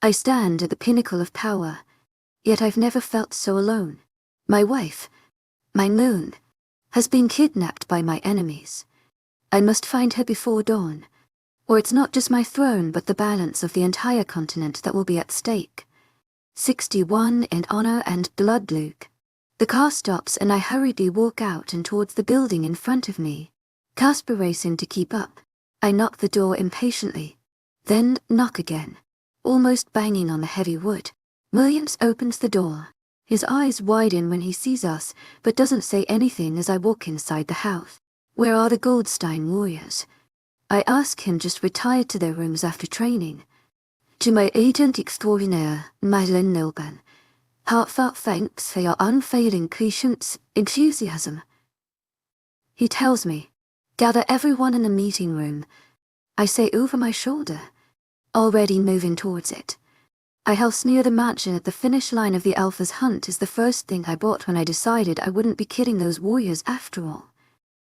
I stand at the pinnacle of power, yet I've never felt so alone. My wife, my moon, has been kidnapped by my enemies. I must find her before dawn, or it's not just my throne but the balance of the entire continent that will be at stake. 61 in honor and blood, Luke. The car stops and I hurriedly walk out and towards the building in front of me. Casper racing to keep up. I knock the door impatiently, then knock again, almost banging on the heavy wood. Williams opens the door. His eyes widen when he sees us, but doesn't say anything as I walk inside the house. Where are the Goldstein warriors? I ask him, just retired to their rooms after training. To my agent extraordinaire, Madeleine Nilban, heartfelt thanks for your unfailing patience, enthusiasm. He tells me, gather everyone in the meeting room. I say over my shoulder, already moving towards it. I house near the mansion at the finish line of the Alpha's hunt is the first thing I bought when I decided I wouldn't be killing those warriors after all.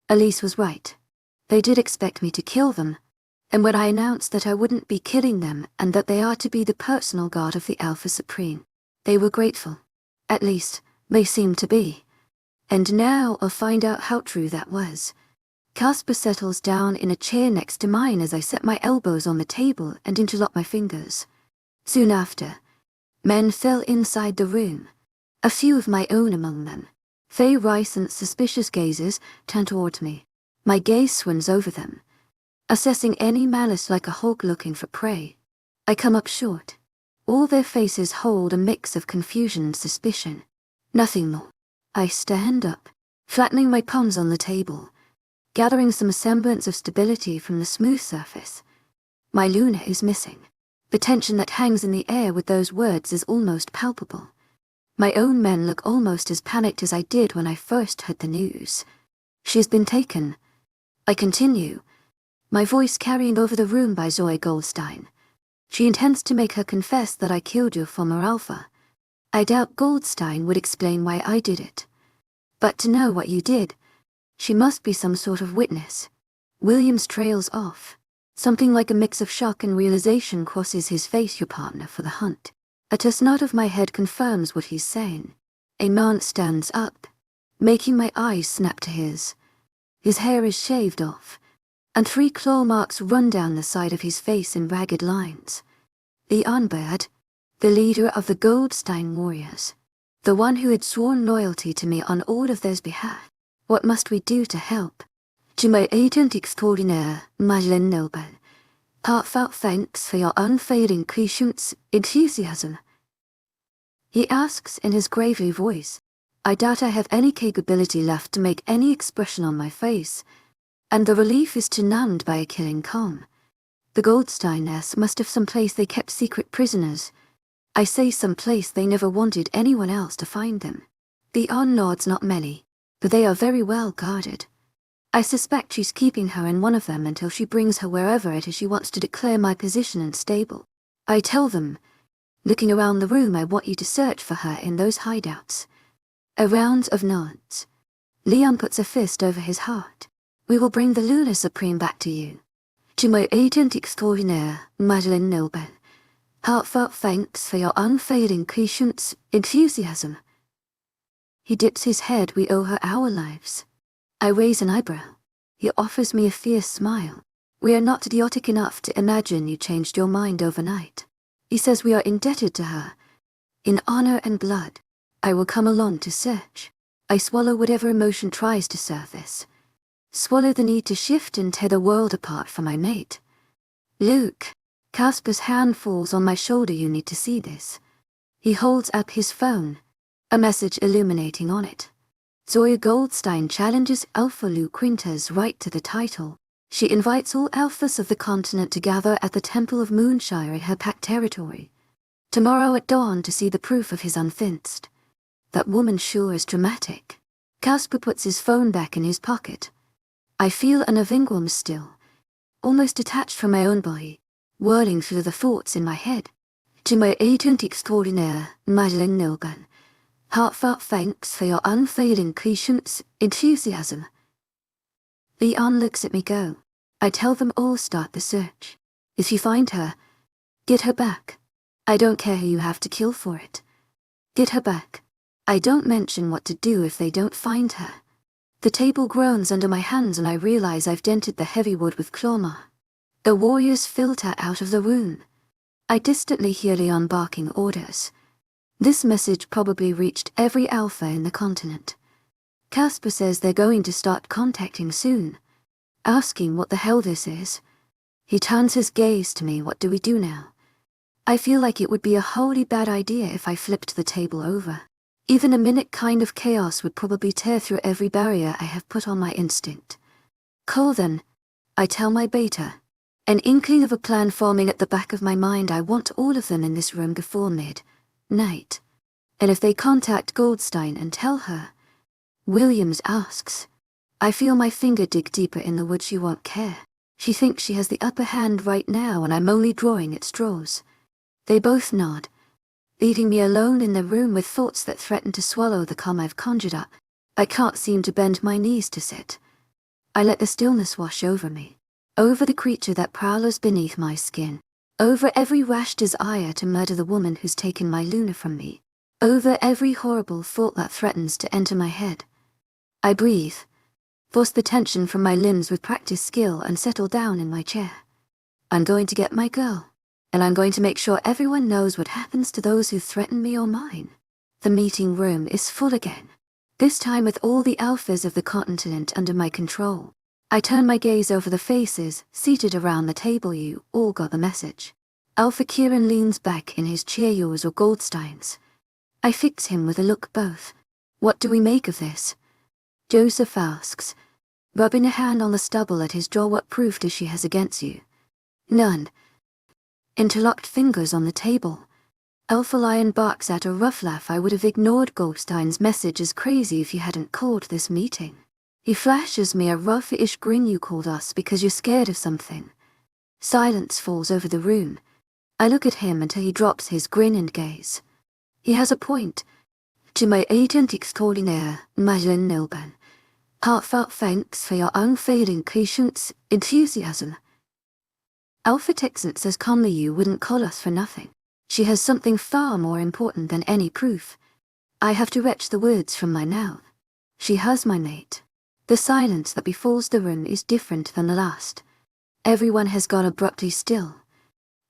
Elise was right. They did expect me to kill them, and when I announced that I wouldn't be killing them and that they are to be the personal guard of the Alpha Supreme, they were grateful. At least, they seemed to be. And now I'll find out how true that was. Casper settles down in a chair next to mine as I set my elbows on the table and interlock my fingers. Soon after, men fell inside the room, a few of my own among them. Faye Ryson's suspicious gazes turn toward me. My gaze swims over them, assessing any malice like a hawk looking for prey. I come up short. All their faces hold a mix of confusion and suspicion. Nothing more. I stand up, flattening my palms on the table, gathering some semblance of stability from the smooth surface. My Luna is missing. The tension that hangs in the air with those words is almost palpable. My own men look almost as panicked as I did when I first heard the news. She's been taken. I continue, my voice carrying over the room by Zoe Goldstein. She intends to make her confess that I killed your former Alpha. I doubt Goldstein would explain why I did it. But to know what you did, she must be some sort of witness. Williams trails off. Something like a mix of shock and realization crosses his face. Your partner for the hunt. A toss nod of my head confirms what he's saying. A man stands up, making my eyes snap to his. His hair is shaved off, and 3 claw marks run down the side of his face in ragged lines. The Unbird, the leader of the Goldstein warriors, the one who had sworn loyalty to me on all of theirs behalf. What must we do to help? To my agent extraordinaire, Madeleine Nilban, heartfelt thanks for your unfailing patience, enthusiasm. He asks in his gravely voice. I doubt I have any capability left to make any expression on my face, and the relief is too numbed by a killing calm. The Goldsteiners must have some place they kept secret prisoners. I say some place they never wanted anyone else to find them. The nods not many, but they are very well guarded. I suspect she's keeping her in one of them until she brings her wherever it is she wants to declare my position unstable. I tell them, looking around the room, I want you to search for her in those hideouts. A round of nods. Leon puts a fist over his heart. We will bring the Luna Supreme back to you. To my agent extraordinaire, Madeleine Nilban, heartfelt thanks for your unfailing patience, enthusiasm. He dips his head. We owe her our lives. I raise an eyebrow. He offers me a fierce smile. We are not idiotic enough to imagine you changed your mind overnight. He says we are indebted to her. In honor and blood, I will come along to search. I swallow whatever emotion tries to surface. Swallow the need to shift and tear the world apart from my mate. Luke, Casper's hand falls on my shoulder. You need to see this. He holds up his phone, a message illuminating on it. Zoya Goldstein challenges Alpha Lu Quintas right to the title. She invites all Alphas of the continent to gather at the Temple of Moonshire in her packed territory. Tomorrow at dawn to see the proof of his unfenced. That woman sure is dramatic. Casper puts his phone back in his pocket. I feel an avingwam still, almost detached from my own body, whirling through the thoughts in my head. To my agent extraordinaire, Madeleine Nilban, heartfelt thanks for your unfailing patience, enthusiasm. Leon looks at me go. I tell them all start the search. If you find her, get her back. I don't care who you have to kill for it. Get her back. I don't mention what to do if they don't find her. The table groans under my hands and I realize I've dented the heavy wood with clawma. The warriors filter out of the room. I distantly hear Leon barking orders. This message probably reached every alpha in the continent. Casper says they're going to start contacting soon, asking what the hell this is. He turns his gaze to me. What do we do now? I feel like it would be a wholly bad idea if I flipped the table over. Even a minute kind of chaos would probably tear through every barrier I have put on my instinct. Call then, I tell my beta. An inkling of a plan forming at the back of my mind. I want all of them in this room before midnight. And if they contact Goldstein and tell her, Williams asks. I feel my finger dig deeper in the wood. She won't care. She thinks she has the upper hand right now and I'm only drawing at straws. They both nod, leaving me alone in the room with thoughts that threaten to swallow the calm I've conjured up. I can't seem to bend my knees to sit. I let the stillness wash over me, over the creature that prowls beneath my skin, over every rash desire to murder the woman who's taken my Luna from me, over every horrible thought that threatens to enter my head. I breathe, force the tension from my limbs with practiced skill and settle down in my chair. I'm going to get my girl. And I'm going to make sure everyone knows what happens to those who threaten me or mine. The meeting room is full again, this time with all the alphas of the continent under my control. I turn my gaze over the faces seated around the table. You all got the message. Alpha Kieran leans back in his chair. Yours or Goldstein's? I fix him with a look. Both. What do we make of this? Joseph asks, rubbing a hand on the stubble at his jaw. What proof does she has against you? None. Interlocked fingers on the table. Alpha Lion barks at a rough laugh. I would have ignored Goldstein's message as crazy if you hadn't called this meeting. He flashes me a rough-ish grin. You called us because you're scared of something. Silence falls over the room. I look at him until he drops his grin and gaze. He has a point. To my agent extraordinaire, Madeleine Nilban. Heartfelt thanks for your unfailing patience, enthusiasm. Alpha Texan says calmly, you wouldn't call us for nothing. She has something far more important than any proof. I have to retch the words from my mouth. She has my mate. The silence that befalls the room is different than the last. Everyone has gone abruptly still.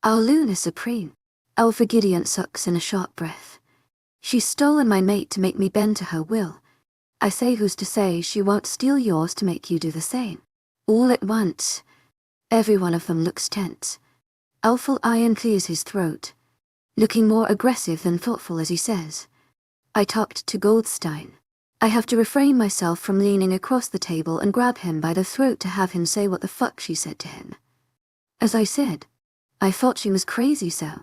Our Luna supreme. Alpha Gideon sucks in a sharp breath. She's stolen my mate to make me bend to her will. I say, who's to say she won't steal yours to make you do the same? All at once. Every one of them looks tense. Alpha Iron clears his throat, looking more aggressive than thoughtful as he says, I talked to Goldstein. I have to refrain myself from leaning across the table and grab him by the throat to have him say what the fuck she said to him. As I said, I thought she was crazy, so.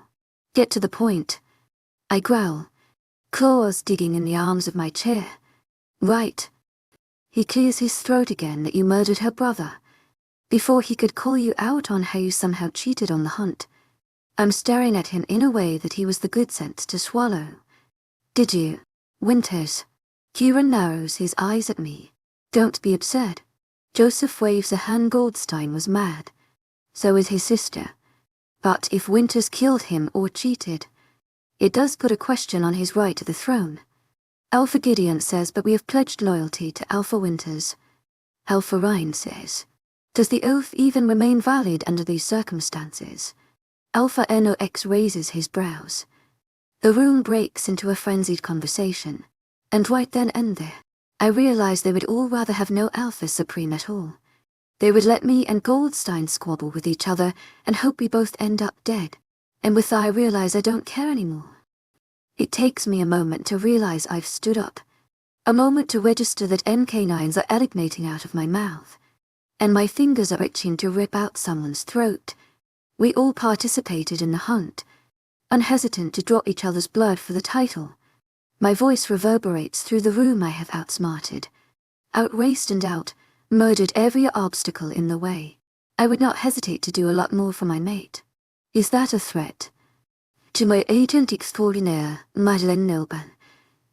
Get to the point. I growl, claws digging in the arms of my chair. Right. He clears his throat again. That you murdered her brother. Before he could call you out on how you somehow cheated on the hunt. I'm staring at him in a way that he was the good sense to swallow. Did you, Winters? Kieran narrows his eyes at me. Don't be absurd. Joseph waves a hand. Goldstein was mad. So is his sister. But if Winters killed him or cheated, it does put a question on his right to the throne. Alpha Gideon says, but we have pledged loyalty to Alpha Winters. Alpha Rhine says, does the oath even remain valid under these circumstances? Alpha NOX raises his brows. The room breaks into a frenzied conversation. And right then and there, I realize they would all rather have no Alpha Supreme at all. They would let me and Goldstein squabble with each other and hope we both end up dead. And with that I realize I don't care anymore. It takes me a moment to realize I've stood up. A moment to register that MK9s are emanating out of my mouth. And my fingers are itching to rip out someone's throat. We all participated in the hunt, unhesitant to draw each other's blood for the title. My voice reverberates through the room. I have outsmarted, outraced and murdered every obstacle in the way. I would not hesitate to do a lot more for my mate. Is that a threat? To my agent extraordinaire, Madeleine Nilban.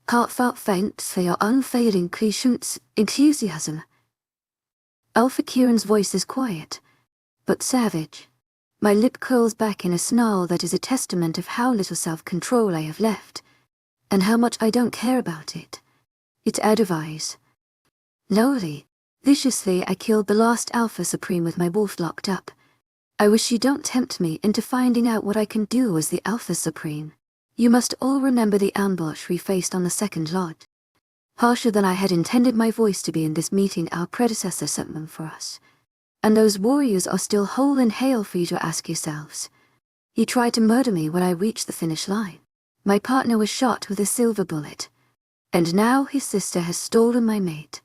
Heartfelt thanks for your unfailing patience, enthusiasm. Alpha Kieran's voice is quiet, but savage. My lip curls back in a snarl that is a testament of how little self-control I have left, and how much I don't care about it. It's advice. Lowly, viciously I killed the last Alpha Supreme with my wolf locked up. I wish you don't tempt me into finding out what I can do as the Alpha Supreme. You must all remember the ambush we faced on the second lot. Harsher than I had intended my voice to be in this meeting, our predecessor sent them for us. And those warriors are still whole and hale for you to ask yourselves. He tried to murder me when I reached the finish line. My partner was shot with a silver bullet. And now his sister has stolen my mate.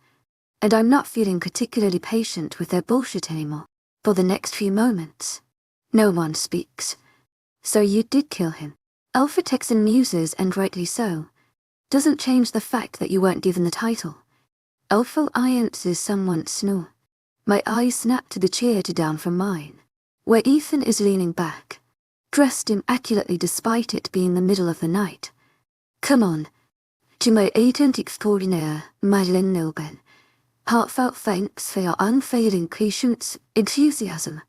And I'm not feeling particularly patient with their bullshit anymore. For the next few moments, no one speaks. So you did kill him. Alpha Texan muses, and rightly so. Doesn't change the fact that you weren't given the title. Alpha answers someone snore. My eyes snap to the chair down from mine, where Ethan is leaning back, dressed immaculately despite it being the middle of the night. Come on. To my agent extraordinaire, Madeleine Nilben. Heartfelt thanks for your unfailing patience, enthusiasm.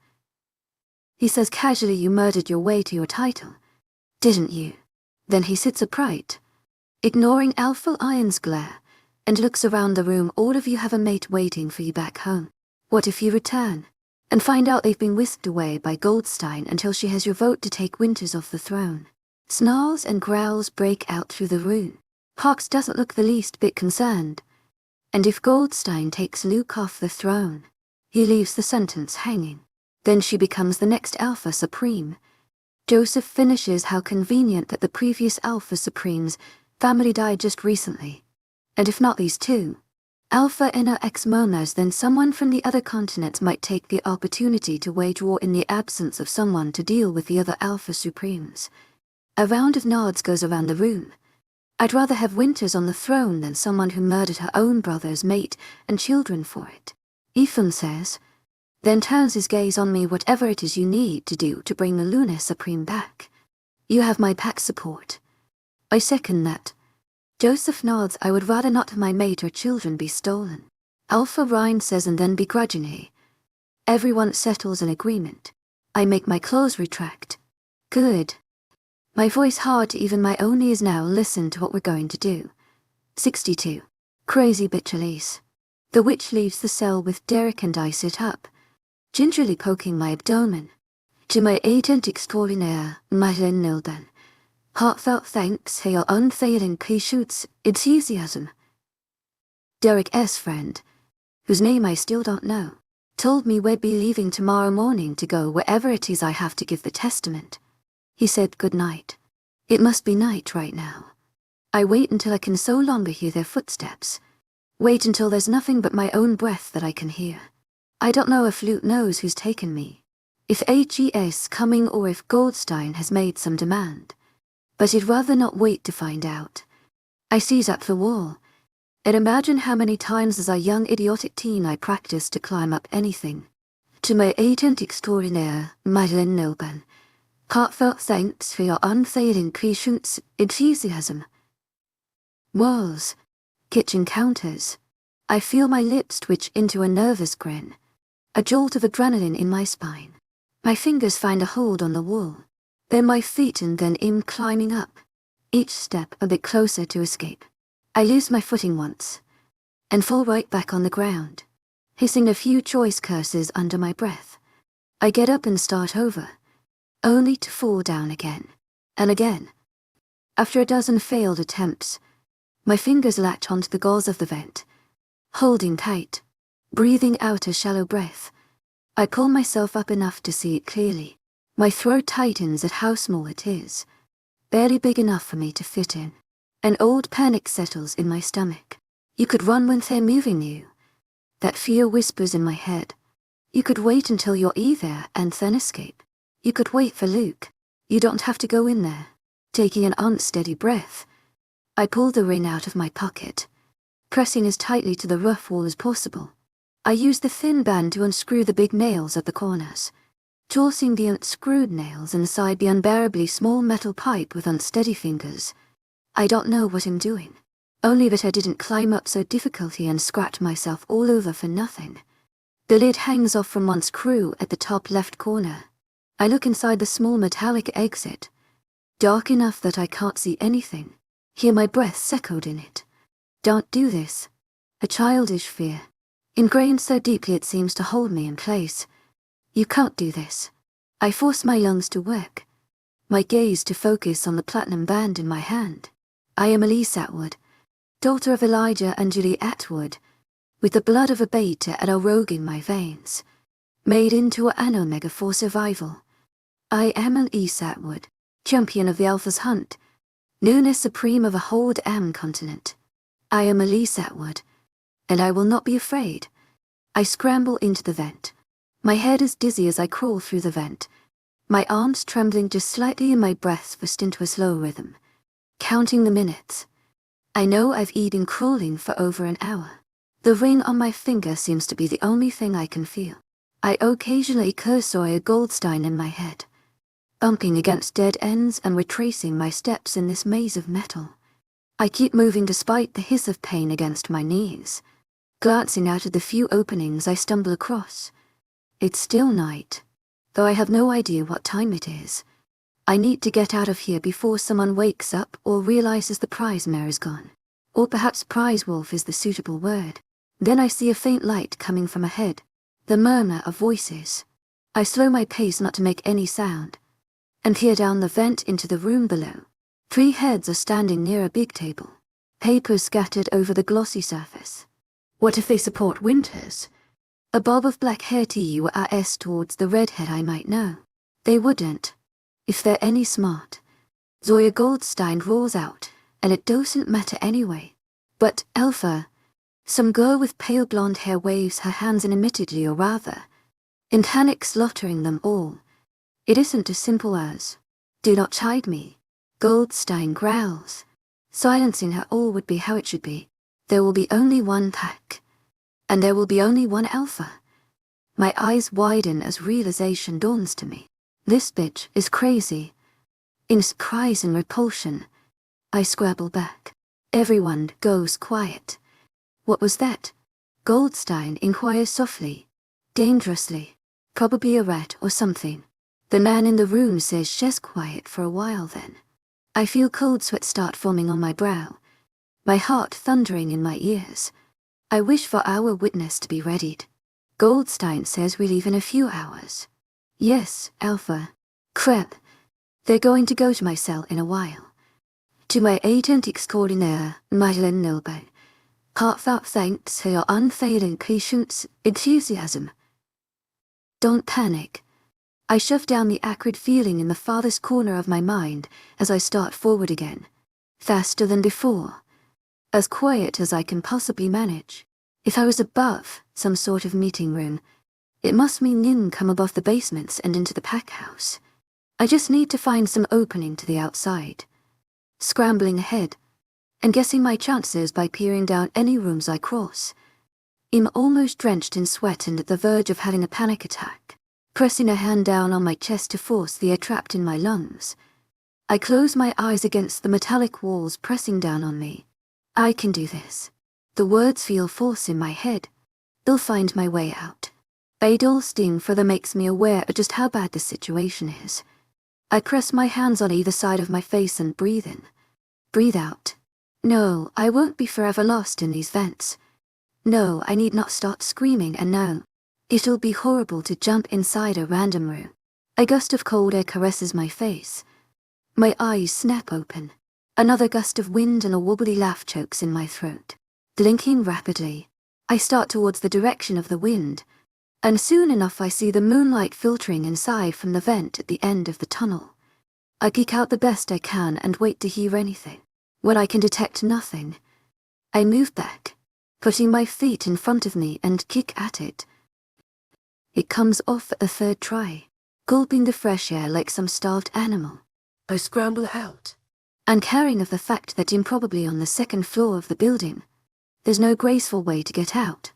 He says casually, you murdered your way to your title, didn't you? Then he sits upright, ignoring Alpha Iron's glare, and looks around the room. All of you have a mate waiting for you back home. What if you return, and find out they've been whisked away by Goldstein until she has your vote to take Winters off the throne? Snarls and growls break out through the room. Hawks doesn't look the least bit concerned. And if Goldstein takes Luke off the throne, he leaves the sentence hanging. Then she becomes the next Alpha Supreme. Joseph finishes. How convenient that the previous Alpha Supreme's family died just recently. And if not these two, Alpha and her ex-monas, then someone from the other continents might take the opportunity to wage war in the absence of someone to deal with the other Alpha Supremes. A round of nods goes around the room. I'd rather have Winters on the throne than someone who murdered her own brother's mate and children for it, Ethan says, then turns his gaze on me. Whatever it is you need to do to bring the Lunar Supreme back, you have my pack support. I second that. Joseph nods. I would rather not my mate or children be stolen. Alpha Ryan says, and then begrudgingly. Everyone settles an agreement. I make my claws retract. Good. My voice hard to even my own ears now. Listen to what we're going to do. 62. Crazy bitch Elise. The witch leaves the cell with Derek and I sit up, gingerly poking my abdomen. To my agent extraordinaire, Madeleine Nilben. Heartfelt thanks for your unfailing patience, enthusiasm. Derek S. friend, whose name I still don't know, told me we'd be leaving tomorrow morning to go wherever it is I have to give the testament. He said good night. It must be night right now. I wait until I can so longer hear their footsteps. Wait until there's nothing but my own breath that I can hear. I don't know if Luke knows who's taken me, if HES coming, or if Goldstein has made some demand. But I'd rather not wait to find out. I seize up the wall, and imagine how many times as a young idiotic teen I practiced to climb up anything. To my agent extraordinaire, Madeleine Nilben. Heartfelt thanks for your unfailing patience, enthusiasm. Walls, kitchen counters. I feel my lips twitch into a nervous grin, a jolt of adrenaline in my spine. My fingers find a hold on the wall, then my feet, and then climbing up, each step a bit closer to escape. I lose my footing once, and fall right back on the ground, hissing a few choice curses under my breath. I get up and start over, only to fall down again, and again. After a dozen failed attempts, my fingers latch onto the gauze of the vent. Holding tight, breathing out a shallow breath, I pull myself up enough to see it clearly. My throat tightens at how small it is, barely big enough for me to fit in. An old panic settles in my stomach. You could run when they're moving you. That fear whispers in my head. You could wait until you're there and then escape. You could wait for Luke. You don't have to go in there. Taking an unsteady breath, I pull the ring out of my pocket, pressing as tightly to the rough wall as possible. I use the thin band to unscrew the big nails at the corners, tossing the unscrewed nails inside the unbearably small metal pipe with unsteady fingers. I don't know what I'm doing, only that I didn't climb up so difficultly and scratch myself all over for nothing. The lid hangs off from one screw at the top left corner, I look inside the small metallic exit, dark enough that I can't see anything. Hear my breath echoed in it. Don't do this. A childish fear, ingrained so deeply it seems to hold me in place. You can't do this. I force my lungs to work, my gaze to focus on the platinum band in my hand. I am Elise Atwood, daughter of Elijah and Julie Atwood, with the blood of a beta and a rogue in my veins, made into an omega for survival. I am Elise Atwood, champion of the Alpha's hunt, known as supreme of a whole damn continent. I am Elise Atwood, and I will not be afraid. I scramble into the vent. My head is dizzy as I crawl through the vent, my arms trembling just slightly and my breath forced into a slow rhythm. Counting the minutes. I know I've been crawling for over an hour. The ring on my finger seems to be the only thing I can feel. I occasionally curse a Goldstein in my head, bumping against dead ends and retracing my steps in this maze of metal. I keep moving despite the hiss of pain against my knees, glancing out at the few openings I stumble across. It's still night, though I have no idea what time it is. I need to get out of here before someone wakes up or realizes the prize mare is gone. Or perhaps prize wolf is the suitable word. Then I see a faint light coming from ahead, the murmur of voices. I slow my pace not to make any sound, and peer down the vent into the room below. 3 heads are standing near a big table, papers scattered over the glossy surface. What if they support Winters? A bob of black hair TURS towards the redhead I might know. They wouldn't, if they're any smart. Zoya Goldstein roars out, and it doesn't matter anyway. But Alpha, some girl with pale blonde hair waves her hands inimitedly, or rather, in panic slaughtering them all. It isn't as simple as, do not chide me. Goldstein growls. Silencing her all would be how it should be. There will be only one pack, and there will be only one Alpha. My eyes widen as realization dawns to me. This bitch is crazy. In surprise and repulsion, I scrabble back. Everyone goes quiet. What was that? Goldstein inquires softly, dangerously. Probably a rat or something. The man in the room says she's quiet for a while then. I feel cold sweat start forming on my brow, my heart thundering in my ears. I wish for our witness to be readied. Goldstein says we leave in a few hours. Yes, Alpha. Crap. They're going to go to my cell in a while. To my agent extraordinaire, Madeleine Nilbert. Heartfelt thanks for your unfailing patience, enthusiasm. Don't panic. I shove down the acrid feeling in the farthest corner of my mind as I start forward again. Faster than before. As quiet as I can possibly manage. If I was above some sort of meeting room, it must mean Nin come above the basements and into the pack house. I just need to find some opening to the outside. Scrambling ahead, and guessing my chances by peering down any rooms I cross. I'm almost drenched in sweat and at the verge of having a panic attack, pressing a hand down on my chest to force the air trapped in my lungs. I close my eyes against the metallic walls pressing down on me. I can do this. The words feel false in my head. They'll find my way out. A dull sting further makes me aware of just how bad the situation is. I press my hands on either side of my face and breathe in. Breathe out. No, I won't be forever lost in these vents. No, I need not start screaming, and no, it'll be horrible to jump inside a random room. A gust of cold air caresses my face. My eyes snap open. Another gust of wind and a wobbly laugh chokes in my throat. Blinking rapidly, I start towards the direction of the wind, and soon enough I see the moonlight filtering inside from the vent at the end of the tunnel. I geek out the best I can and wait to hear anything. When I can detect nothing, I move back, putting my feet in front of me and kick at it. It comes off at the 3rd try, gulping the fresh air like some starved animal. I scramble out, and carrying of the fact that I'm probably on the 2nd floor of the building. There's no graceful way to get out,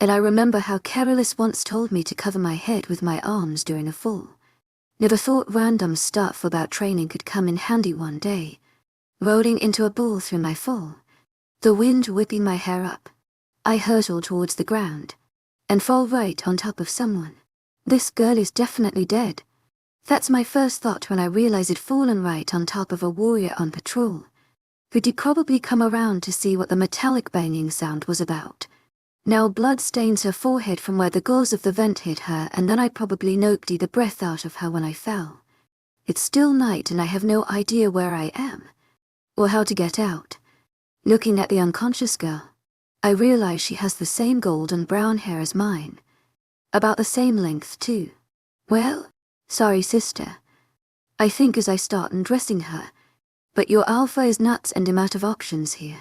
and I remember how Carolus once told me to cover my head with my arms during a fall. Never thought random stuff about training could come in handy one day. Rolling into a ball through my fall, the wind whipping my hair up, I hurtle towards the ground, and fall right on top of someone. This girl is definitely dead. That's my first thought when I realize I'd fallen right on top of a warrior on patrol, who'd probably come around to see what the metallic banging sound was about. Now blood stains her forehead from where the gauze of the vent hit her, and then I probably knocked the breath out of her when I fell. It's still night and I have no idea where I am, or how to get out. Looking at the unconscious girl, I realize she has the same golden brown hair as mine. About the same length too. Well, sorry sister, I think as I start undressing her, but your alpha is nuts and I'm out of options here.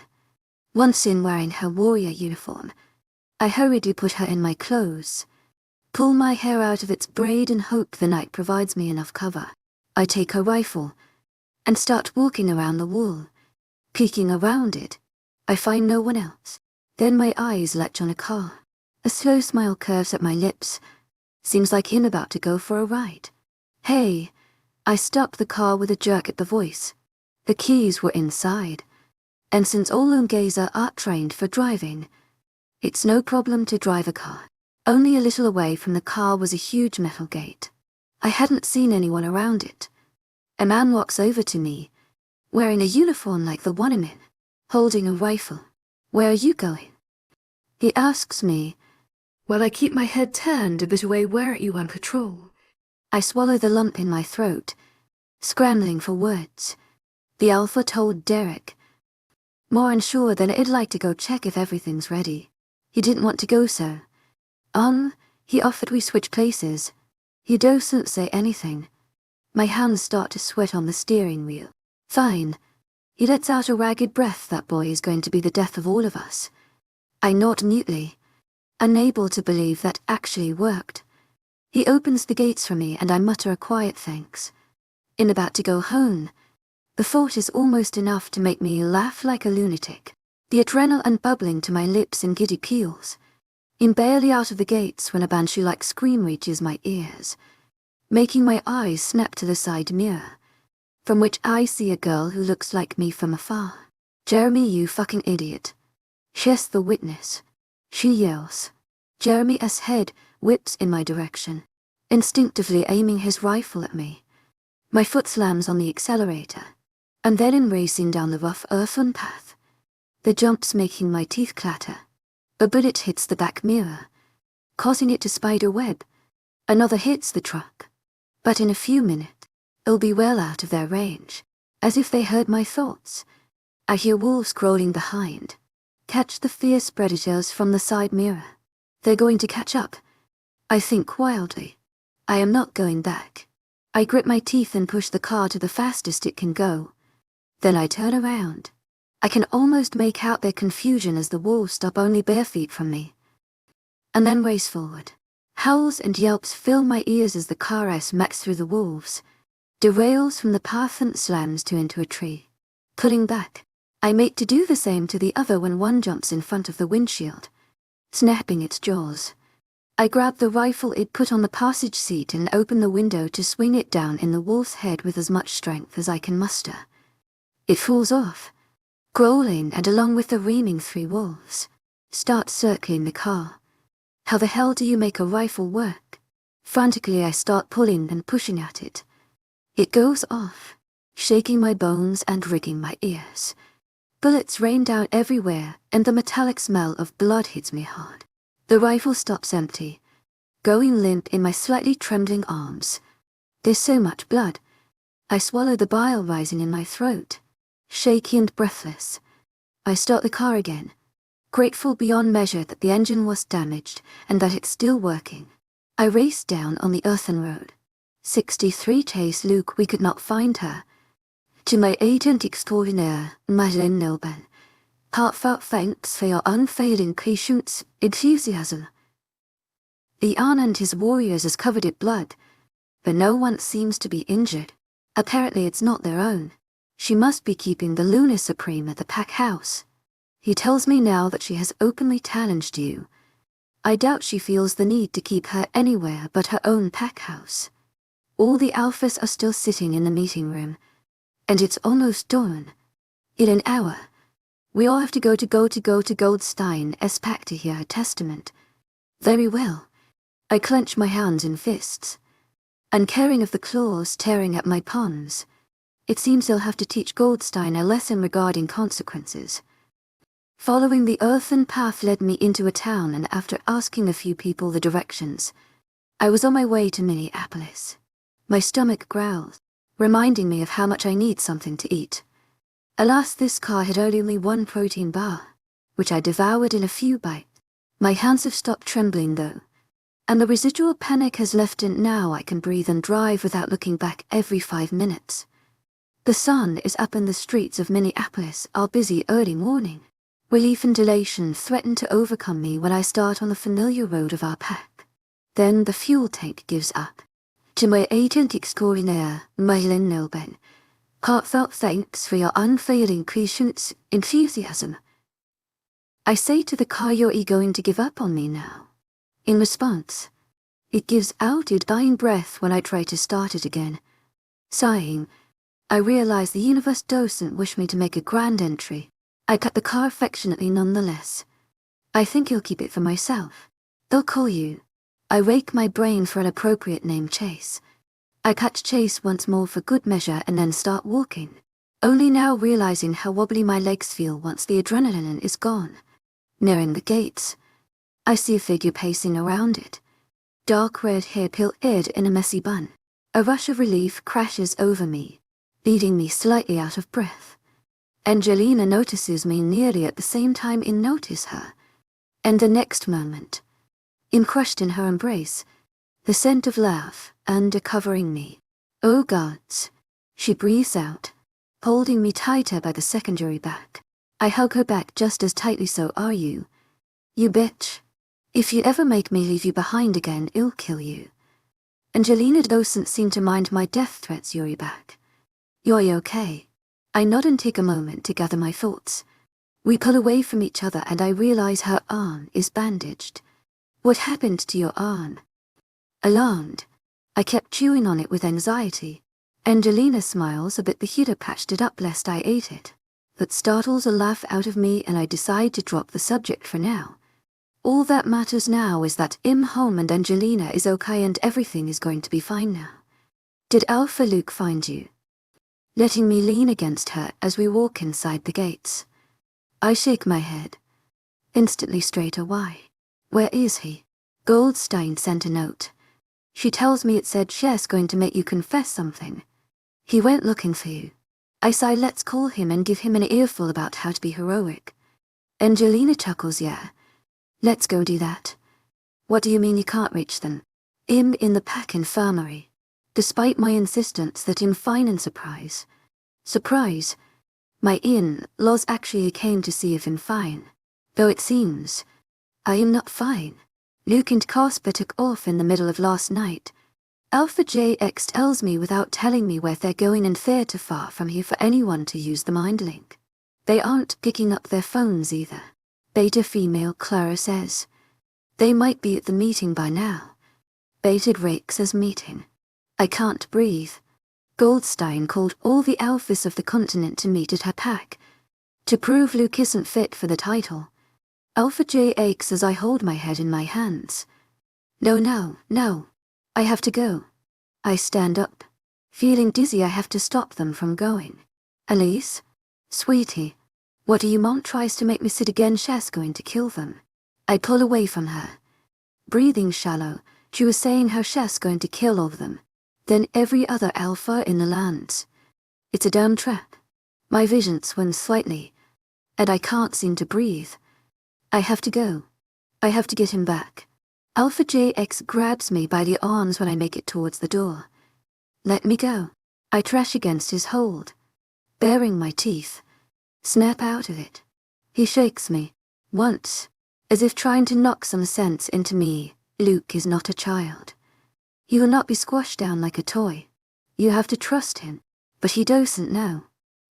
Once in wearing her warrior uniform, I hurriedly put her in my clothes, pull my hair out of its braid and hope the night provides me enough cover. I take her rifle and start walking around the wall, peeking around it. I find no one else. Then my eyes latch on a car. A slow smile curves at my lips. Seems like I'm about to go for a ride. Hey! I stopped the car with a jerk at the voice. The keys were inside. And since all Ungazer are trained for driving, it's no problem to drive a car. Only a little away from the car was a huge metal gate. I hadn't seen anyone around it. A man walks over to me, wearing a uniform like the one I'm in, holding a rifle. Where are you going? He asks me. Well, I keep my head turned a bit away. Where are you on patrol? I swallow the lump in my throat, scrambling for words. The Alpha told Derek. More unsure than I'd like to go check if everything's ready. He didn't want to go so. He offered we switch places. He doesn't say anything. My hands start to sweat on the steering wheel. Fine. He lets out a ragged breath. That boy is going to be the death of all of us. I nod mutely, unable to believe that actually worked. He opens the gates for me and I mutter a quiet thanks. I'm about to go home. The thought is almost enough to make me laugh like a lunatic. The adrenaline bubbling to my lips in giddy peals. I'm barely out of the gates when a banshee-like scream reaches my ears, making my eyes snap to the side mirror, from which I see a girl who looks like me from afar. Jeremy, you fucking idiot. She's the witness. She yells. Jeremy's head whips in my direction, instinctively aiming his rifle at me. My foot slams on the accelerator, and then in racing down the rough earthen path, the jumps making my teeth clatter. A bullet hits the back mirror, causing it to spider web. Another hits the truck. But in a few minutes, it'll be well out of their range. As if they heard my thoughts, I hear wolves crawling behind. Catch the fierce predators from the side mirror. They're going to catch up. I think wildly. I am not going back. I grit my teeth and push the car to the fastest it can go. Then I turn around. I can almost make out their confusion as the wolves stop only bare feet from me, and then race forward. Howls and yelps fill my ears as the car smacks through the wolves, derails from the path and slams into a tree. Pulling back, I make to do the same to the other when one jumps in front of the windshield, snapping its jaws. I grab the rifle it put on the passage seat and open the window to swing it down in the wolf's head with as much strength as I can muster. It falls off, growling, and along with the reaming three wolves, start circling the car. How the hell do you make a rifle work? Frantically I start pulling and pushing at it. It goes off, shaking my bones and rigging my ears. Bullets rain down everywhere and the metallic smell of blood hits me hard. The rifle stops empty, going limp in my slightly trembling arms. There's so much blood. I swallow the bile rising in my throat. Shaky and breathless, I start the car again, grateful beyond measure that the engine was damaged and that it's still working. I race down on the earthen road. 63 chase Luke, we could not find her. To my agent extraordinaire, Madeleine Nilben, heartfelt thanks for your unfailing patience, enthusiasm. The Arn and his warriors is covered in blood, but no one seems to be injured. Apparently it's not their own. She must be keeping the Lunar Supreme at the pack house. He tells me now that she has openly challenged you. I doubt she feels the need to keep her anywhere but her own pack house. All the alphas are still sitting in the meeting room, and it's almost dawn. In an hour, we all have to go to Goldstein's pack to hear her testament. Very well. I clench my hands in fists. uncaring of the claws tearing at my palms. It seems he'll have to teach Goldstein a lesson regarding consequences. Following the earthen path led me into a town, and after asking a few people the directions, I was on my way to Minneapolis. My stomach growled, reminding me of how much I need something to eat. Alas, this car had only one protein bar, which I devoured in a few bites. My hands have stopped trembling though, and the residual panic has left, and now I can breathe and drive without looking back every 5 minutes. The sun is up and the streets of Minneapolis are busy early morning. Relief and elation threaten to overcome me when I start on the familiar road of our pack. Then the fuel tank gives up. To my agent extraordinaire, Mylin Nilben, heartfelt thanks for your unfailing patience, enthusiasm. I say to the car, you're going to give up on me now. In response, it gives out a dying breath when I try to start it again. Sighing, I realize the universe doesn't wish me to make a grand entry. I cut the car affectionately nonetheless. I think you'll keep it for myself. They'll call you. I rake my brain for an appropriate name. Chase. I cut Chase once more for good measure and then start walking, only now realizing how wobbly my legs feel once the adrenaline is gone. Nearing the gates, I see a figure pacing around it. Dark red hair pilled in a messy bun. A rush of relief crashes over me, leaving me slightly out of breath. Angelina notices me nearly at the same time I notice her, and the next moment, I'm crushed in her embrace, the scent of love undercovering me. Oh gods, she breathes out, holding me tighter by the secondary back. I hug her back just as tightly. So are you. You bitch. If you ever make me leave you behind again, I'll kill you. Angelina doesn't seem to mind my death threats. You're back. You're okay. I nod and take a moment to gather my thoughts. We pull away from each other and I realize her arm is bandaged. What happened to your arm? Alarmed, I kept chewing on it with anxiety. Angelina smiles a bit. The heater patched it up lest I ate it. That startles a laugh out of me and I decide to drop the subject for now. All that matters now is that I'm home and Angelina is okay and everything is going to be fine now. Did Alpha Luke find you? Letting me lean against her as we walk inside the gates. I shake my head. Instantly straight away. Where is he? Goldstein sent a note. She tells me it said she's going to make you confess something. He went looking for you. I sigh. Let's call him and give him an earful about how to be heroic. Angelina chuckles. Yeah. Let's go do that. What do you mean you can't reach them? I'm in the pack infirmary. Despite my insistence that I'm fine and surprise. My in-laws actually came to see if I'm fine. Though it seems I am not fine. Luke and Casper took off in the middle of last night. Alpha JX tells me without telling me where they're going, and they're too far from here for anyone to use the mind link. They aren't picking up their phones either. Beta female Clara says. They might be at the meeting by now. Beta Drake says meeting. I can't breathe. Goldstein called all the alphas of the continent to meet at her pack. To prove Luke isn't fit for the title. Alpha J aches as I hold my head in my hands. No. I have to go. I stand up. Feeling dizzy, I have to stop them from going. Elise? Sweetie. What do you want? Tries to make me sit again. She's going to kill them. I pull away from her. Breathing shallow, she was saying how she's going to kill all of them. Then every other alpha in the lands. It's a damn trap. My vision swims slightly, and I can't seem to breathe. I have to go. I have to get him back. Alpha JX grabs me by the arms when I make it towards the door. Let me go. I trash against his hold. Baring my teeth. Snap out of it. He shakes me. Once. As if trying to knock some sense into me. Luke is not a child. He will not be squashed down like a toy. You have to trust him. But he doesn't know.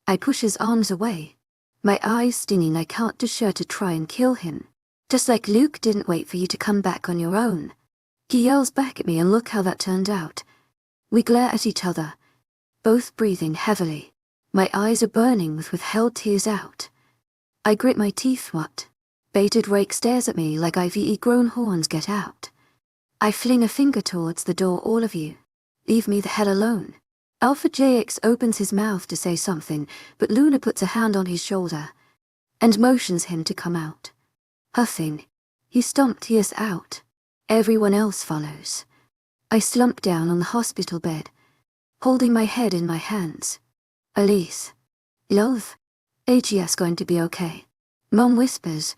I push his arms away. My eyes stinging. I can't do sure to try and kill him. Just like Luke didn't wait for you to come back on your own. He yells back at me, and look how that turned out. We glare at each other, both breathing heavily. My eyes are burning with withheld tears out. I grit my teeth. What? Beta Drake stares at me like I've grown horns. Get out. I fling a finger towards the door. All of you. Leave me the hell alone. Alpha JX opens his mouth to say something, but Luna puts a hand on his shoulder and motions him to come out. Huffing, he stomped us out. Everyone else follows. I slump down on the hospital bed, holding my head in my hands. Elise. Love. AGS going to be okay. Mom whispers,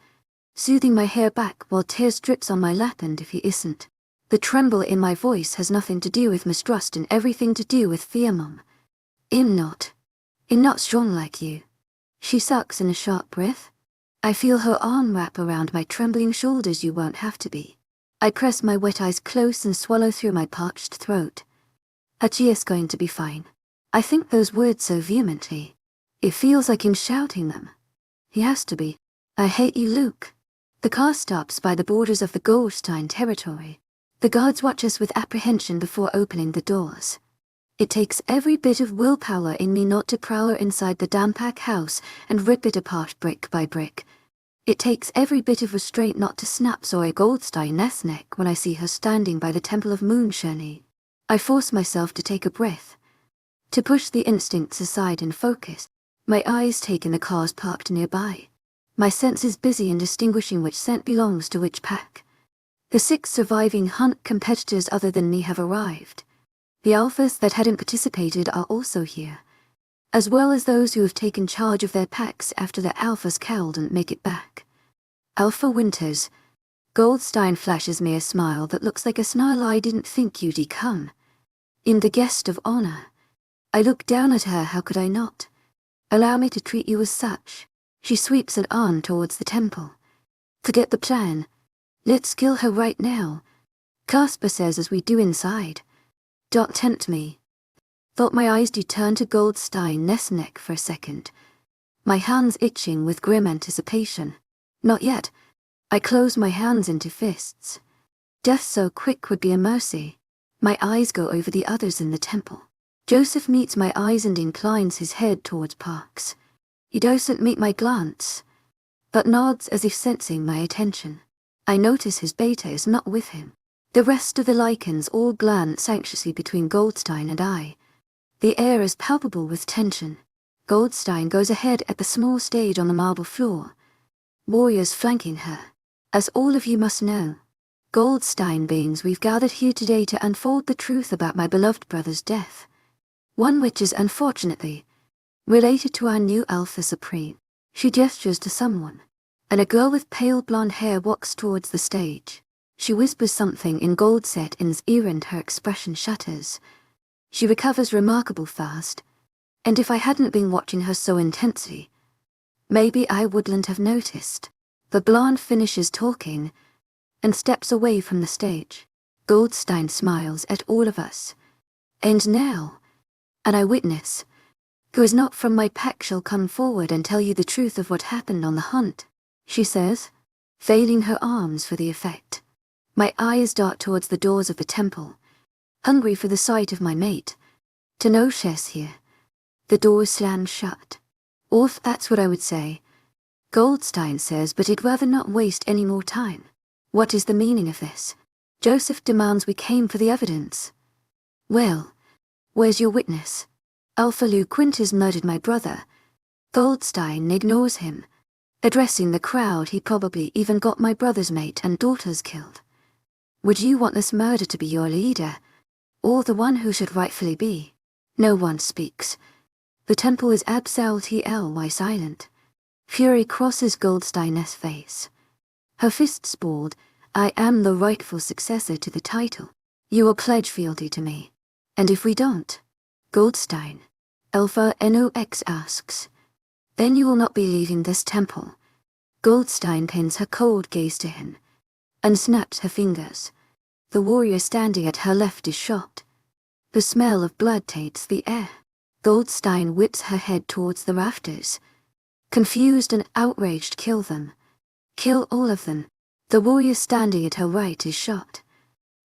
soothing my hair back while tears drips on my lap, and if he isn't. The tremble in my voice has nothing to do with mistrust and everything to do with fear, Mom. I'm not strong like you. She sucks in a sharp breath. I feel her arm wrap around my trembling shoulders. You won't have to be. I press my wet eyes close and swallow through my parched throat. Hachi's going to be fine. I think those words so vehemently. It feels like I'm shouting them. He has to be. I hate you, Luke. The car stops by the borders of the Goldstein territory. The guards watch us with apprehension before opening the doors. It takes every bit of willpower in me not to prowl inside the Dampack house and rip it apart brick by brick. It takes every bit of restraint not to snap Zoe Goldstein's neck when I see her standing by the Temple of Moonshiny. I force myself to take a breath, to push the instincts aside and focus. My eyes take in the cars parked nearby. My senses busy in distinguishing which scent belongs to which pack. The 6 surviving hunt competitors other than me have arrived. The alphas that hadn't participated are also here, as well as those who have taken charge of their packs after the alphas cowed and make it back. Alpha Winters. Goldstein flashes me a smile that looks like a snarl. I didn't think you'd come. I'm the guest of honor. I look down at her. How could I not? Allow me to treat you as such. She sweeps an arm towards the temple. Forget the plan. Let's kill her right now, Casper says as we do inside. Don't tempt me. Thought my eyes do turn to Goldstein's neck for a second. My hands itching with grim anticipation. Not yet. I close my hands into fists. Death so quick would be a mercy. My eyes go over the others in the temple. Joseph meets my eyes and inclines his head towards Parks. He doesn't meet my glance, but nods as if sensing my attention. I notice his beta is not with him. The rest of the Lycans all glance anxiously between Goldstein and I. The air is palpable with tension. Goldstein goes ahead at the small stage on the marble floor, warriors flanking her. As all of you must know, Goldstein beings, we've gathered here today to unfold the truth about my beloved brother's death. One which is unfortunately related to our new Alpha Supreme. She gestures to someone, and a girl with pale blonde hair walks towards the stage. She whispers something in Goldstein's ear and her expression shutters. She recovers remarkable fast, and if I hadn't been watching her so intensely, maybe I wouldn't have noticed. The blonde finishes talking and steps away from the stage. Goldstein smiles at all of us. And now, an eyewitness, who is not from my pack, shall come forward and tell you the truth of what happened on the hunt, she says, veiling her arms for the effect. My eyes dart towards the doors of the temple, hungry for the sight of my mate. To no chess here. The doors slam shut. Orf, that's what I would say, Goldstein says, but I'd rather not waste any more time. What is the meaning of this? Joseph demands. We came for the evidence. Well, where's your witness? Alpha Luke Quinters murdered my brother. Goldstein ignores him. Addressing the crowd, he probably even got my brother's mate and daughters killed. Would you want this murder to be your leader, or the one who should rightfully be? No one speaks. The temple is absolutely silent. Fury crosses Goldstein's face. Her fists balled. I am the rightful successor to the title. You will pledge fealty to me. And if we don't? Goldstein. Alpha NOX asks. Then you will not be leaving this temple. Goldstein pins her cold gaze to him, and snaps her fingers. The warrior standing at her left is shot. The smell of blood taints the air. Goldstein whips her head towards the rafters. Confused and outraged. Kill them. Kill all of them. The warrior standing at her right is shot.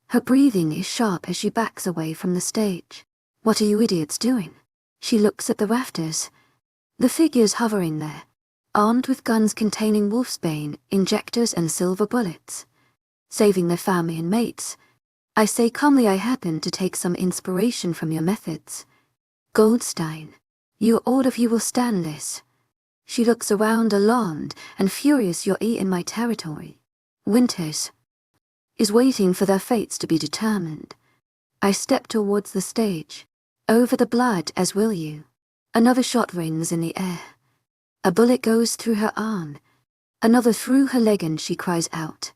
Her breathing is sharp as she backs away from the stage. What are you idiots doing? She looks at the rafters. The figures hovering there, armed with guns containing wolfsbane, injectors and silver bullets. Saving their family and mates. I say calmly, I happen to take some inspiration from your methods. Goldstein, all of you will stand this. She looks around alarmed and furious. You're in my territory. Winters is waiting for their fates to be determined. I step towards the stage. Over the blood, as will you. Another shot rings in the air. A bullet goes through her arm. Another through her leg, and she cries out,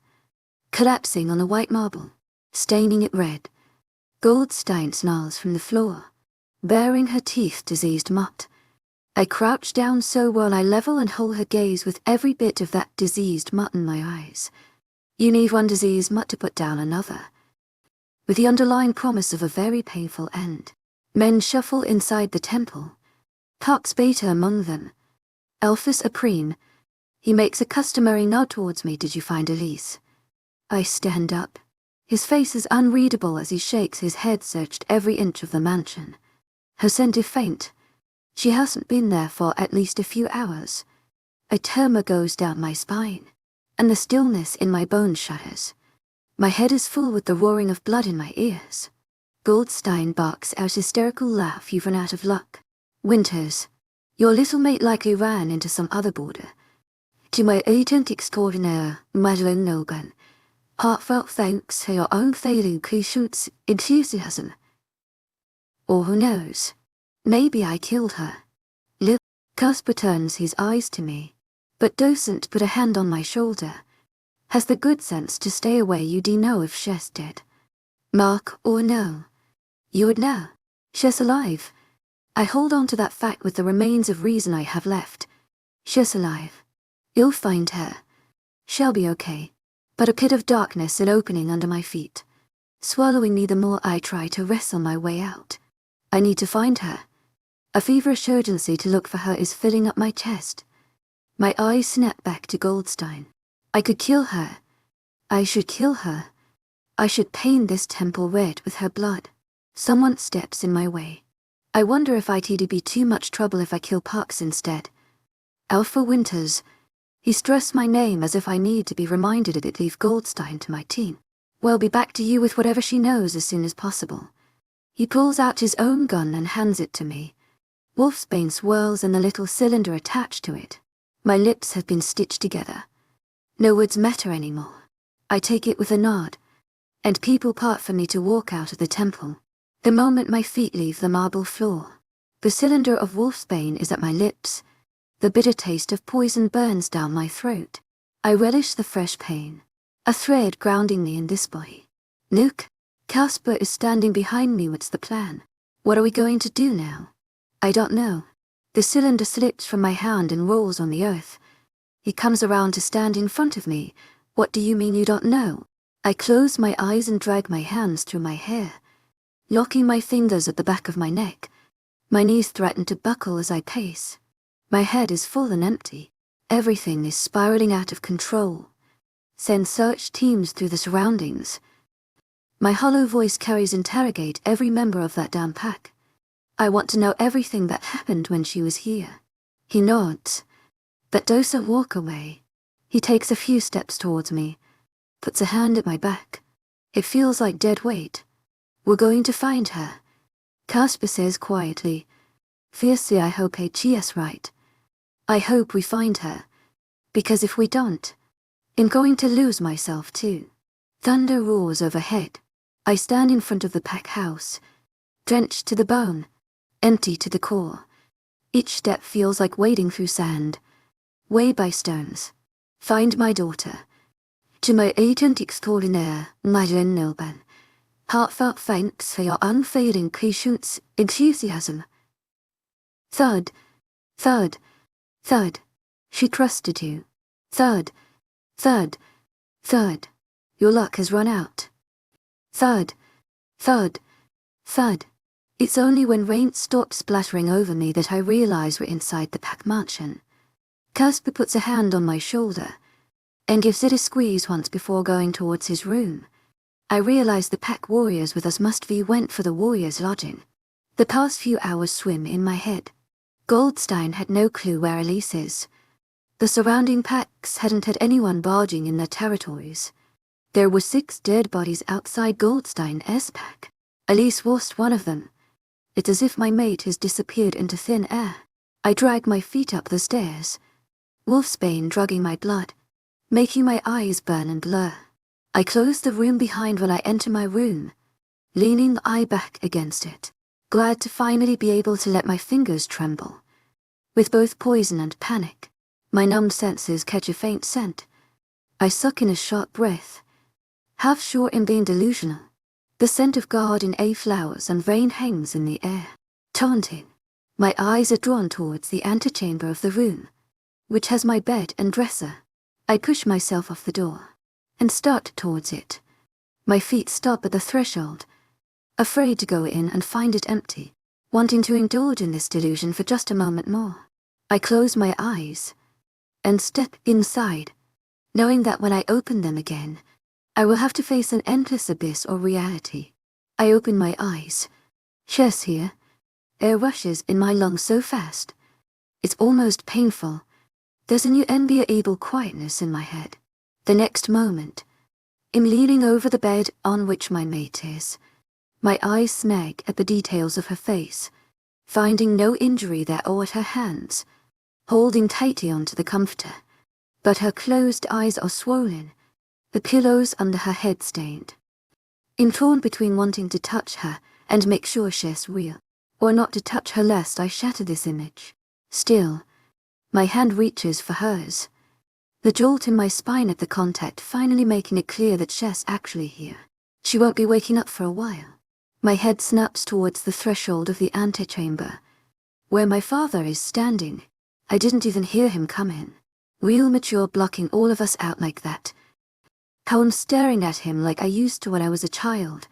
collapsing on the white marble, staining it red. Goldstein snarls from the floor, baring her teeth, diseased mutt. I crouch down so while I level and hold her gaze with every bit of that diseased mutt in my eyes. You need one diseased mutt to put down another, with the underlying promise of a very painful end. Men shuffle inside the temple, Pax Beta among them. Alphas Supreme. He makes a customary nod towards me. Did you find Elise? I stand up. His face is unreadable as he shakes his head. Searched every inch of the mansion. Her scent is faint. She hasn't been there for at least a few hours. A tremor goes down my spine, and the stillness in my bones shudders. My head is full with the roaring of blood in my ears. Goldstein barks out a hysterical laugh. You've run out of luck. Winters, your little mate likely ran into some other border. To my agent extraordinaire, Madeline Logan, heartfelt thanks for your unfailing patience, enthusiasm. Or who knows? Maybe I killed her. Look, Casper turns his eyes to me, but doesn't put a hand on my shoulder. Has the good sense to stay away. You do know if she's dead. Mark or no? You would know. She's alive. I hold on to that fact with the remains of reason I have left. She's alive. You'll find her. She'll be okay. But a pit of darkness an opening under my feet, swallowing me the more I try to wrestle my way out. I need to find her. A feverish urgency to look for her is filling up my chest. My eyes snap back to Goldstein. I could kill her. I should kill her. I should paint this temple red with her blood. Someone steps in my way. I wonder if it'd be too much trouble if I kill Parks instead. Alpha Winters. He stressed my name as if I need to be reminded of it. Leave Goldstein to my team. We'll be back to you with whatever she knows as soon as possible. He pulls out his own gun and hands it to me. Wolfsbane swirls in the little cylinder attached to it. My lips have been stitched together. No words matter anymore. I take it with a nod, and people part for me to walk out of the temple. The moment my feet leave the marble floor, the cylinder of Wolfsbane is at my lips. The bitter taste of poison burns down my throat. I relish the fresh pain, a thread grounding me in this body. Nuke, Casper is standing behind me. What's the plan? What are we going to do now? I don't know. The cylinder slips from my hand and rolls on the earth. He comes around to stand in front of me. What do you mean you don't know? I close my eyes and drag my hands through my hair, locking my fingers at the back of my neck. My knees threaten to buckle as I pace. My head is full and empty. Everything is spiraling out of control. Send search teams through the surroundings. My hollow voice carries interrogate every member of that damn pack. I want to know everything that happened when she was here. He nods, but doesn't walk away. He takes a few steps towards me, puts a hand at my back. It feels like dead weight. We're going to find her, Casper says quietly. Fiercely, I hope she's right. I hope we find her, because if we don't, I'm going to lose myself too. Thunder roars overhead. I stand in front of the pack house, drenched to the bone, empty to the core. Each step feels like wading through sand, way by stones. Find my daughter. To my agent extraordinaire, Madeline Logan, heartfelt thanks for your unfailing patience, enthusiasm. Thud, thud, thud. She trusted you. Thud, thud, thud. Your luck has run out. Thud, thud, thud. It's only when rain stops splattering over me that I realize we're inside the pack mansion. Casper puts a hand on my shoulder and gives it a squeeze once before going towards his room. I realize the pack warriors with us must be went for the warriors' lodging. The past few hours swim in my head. Goldstein had no clue where Elise is. The surrounding packs hadn't had anyone barging in their territories. There were 6 dead bodies outside Goldstein's pack. At least lost one of them. It's as if my mate has disappeared into thin air. I drag my feet up the stairs. Wolfsbane drugging my blood, making my eyes burn and blur. I close the room behind when I enter my room, leaning the eye back against it, glad to finally be able to let my fingers tremble. With both poison and panic, my numbed senses catch a faint scent. I suck in a sharp breath, half sure in being delusional. The scent of garden flowers and rain hangs in the air, taunting. My eyes are drawn towards the antechamber of the room, which has my bed and dresser. I push myself off the door and start towards it. My feet stop at the threshold, afraid to go in and find it empty, wanting to indulge in this delusion for just a moment more. I close my eyes and step inside, knowing that when I open them again, I will have to face an endless abyss or reality. I open my eyes. Chess here. Air rushes in my lungs so fast. It's almost painful. There's a new unbearable quietness in my head. The next moment, I'm leaning over the bed on which my mate is. My eyes snag at the details of her face, finding no injury there or at her hands, holding tightly onto the comforter. But her closed eyes are swollen, the pillows under her head stained. I'm torn between wanting to touch her and make sure she's real, or not to touch her lest I shatter this image. Still, my hand reaches for hers. The jolt in my spine at the contact finally making it clear that she's actually here. She won't be waking up for a while. My head snaps towards the threshold of the antechamber, where my father is standing. I didn't even hear him come in. Real mature blocking all of us out like that. How I'm staring at him like I used to when I was a child,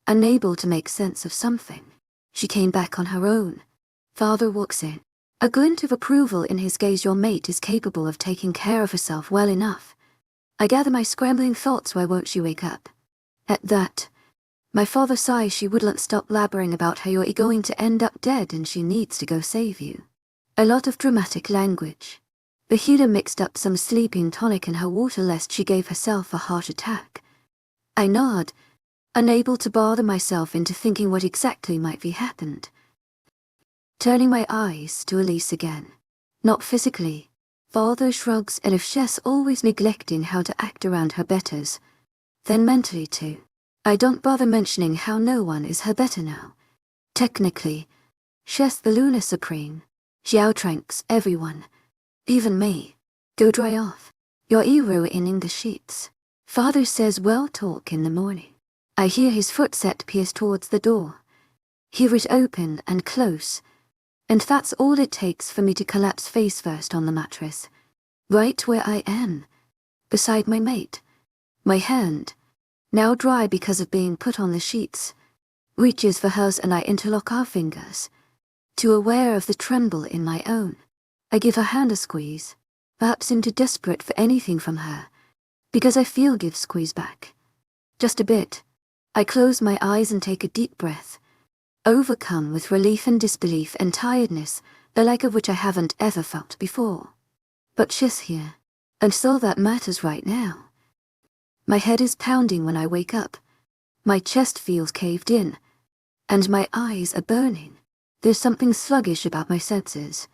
unable to make sense of something. She came back on her own. Father walks in. A glint of approval in his gaze. Your mate is capable of taking care of herself well enough. I gather my scrambling thoughts. Why won't she wake up? At that, my father sighs. She wouldn't stop blabbering about how you're going to end up dead and she needs to go save you. A lot of dramatic language. The healer mixed up some sleeping tonic in her water lest she gave herself a heart attack. I nod, unable to bother myself into thinking what exactly might be happened. Turning my eyes to Elise again. Not physically. Father shrugs, and if she's always neglecting how to act around her betters, then mentally too. I don't bother mentioning how no one is her better now. Technically, she's the Lunar Supreme. She outranks everyone. Even me. Go dry off. You're in the sheets. Father says we'll talk in the morning. I hear his footstep pierce towards the door. Hear it open and close, and that's all it takes for me to collapse face first on the mattress, right where I am, beside my mate. My hand, now dry because of being put on the sheets, reaches for hers and I interlock our fingers, too aware of the tremble in my own. I give her hand a squeeze, perhaps into desperate for anything from her, because I feel give squeeze back. Just a bit. I close my eyes and take a deep breath, overcome with relief and disbelief and tiredness, the like of which I haven't ever felt before. But she's here, and so that matters right now. My head is pounding when I wake up. My chest feels caved in, and my eyes are burning. There's something sluggish about my senses,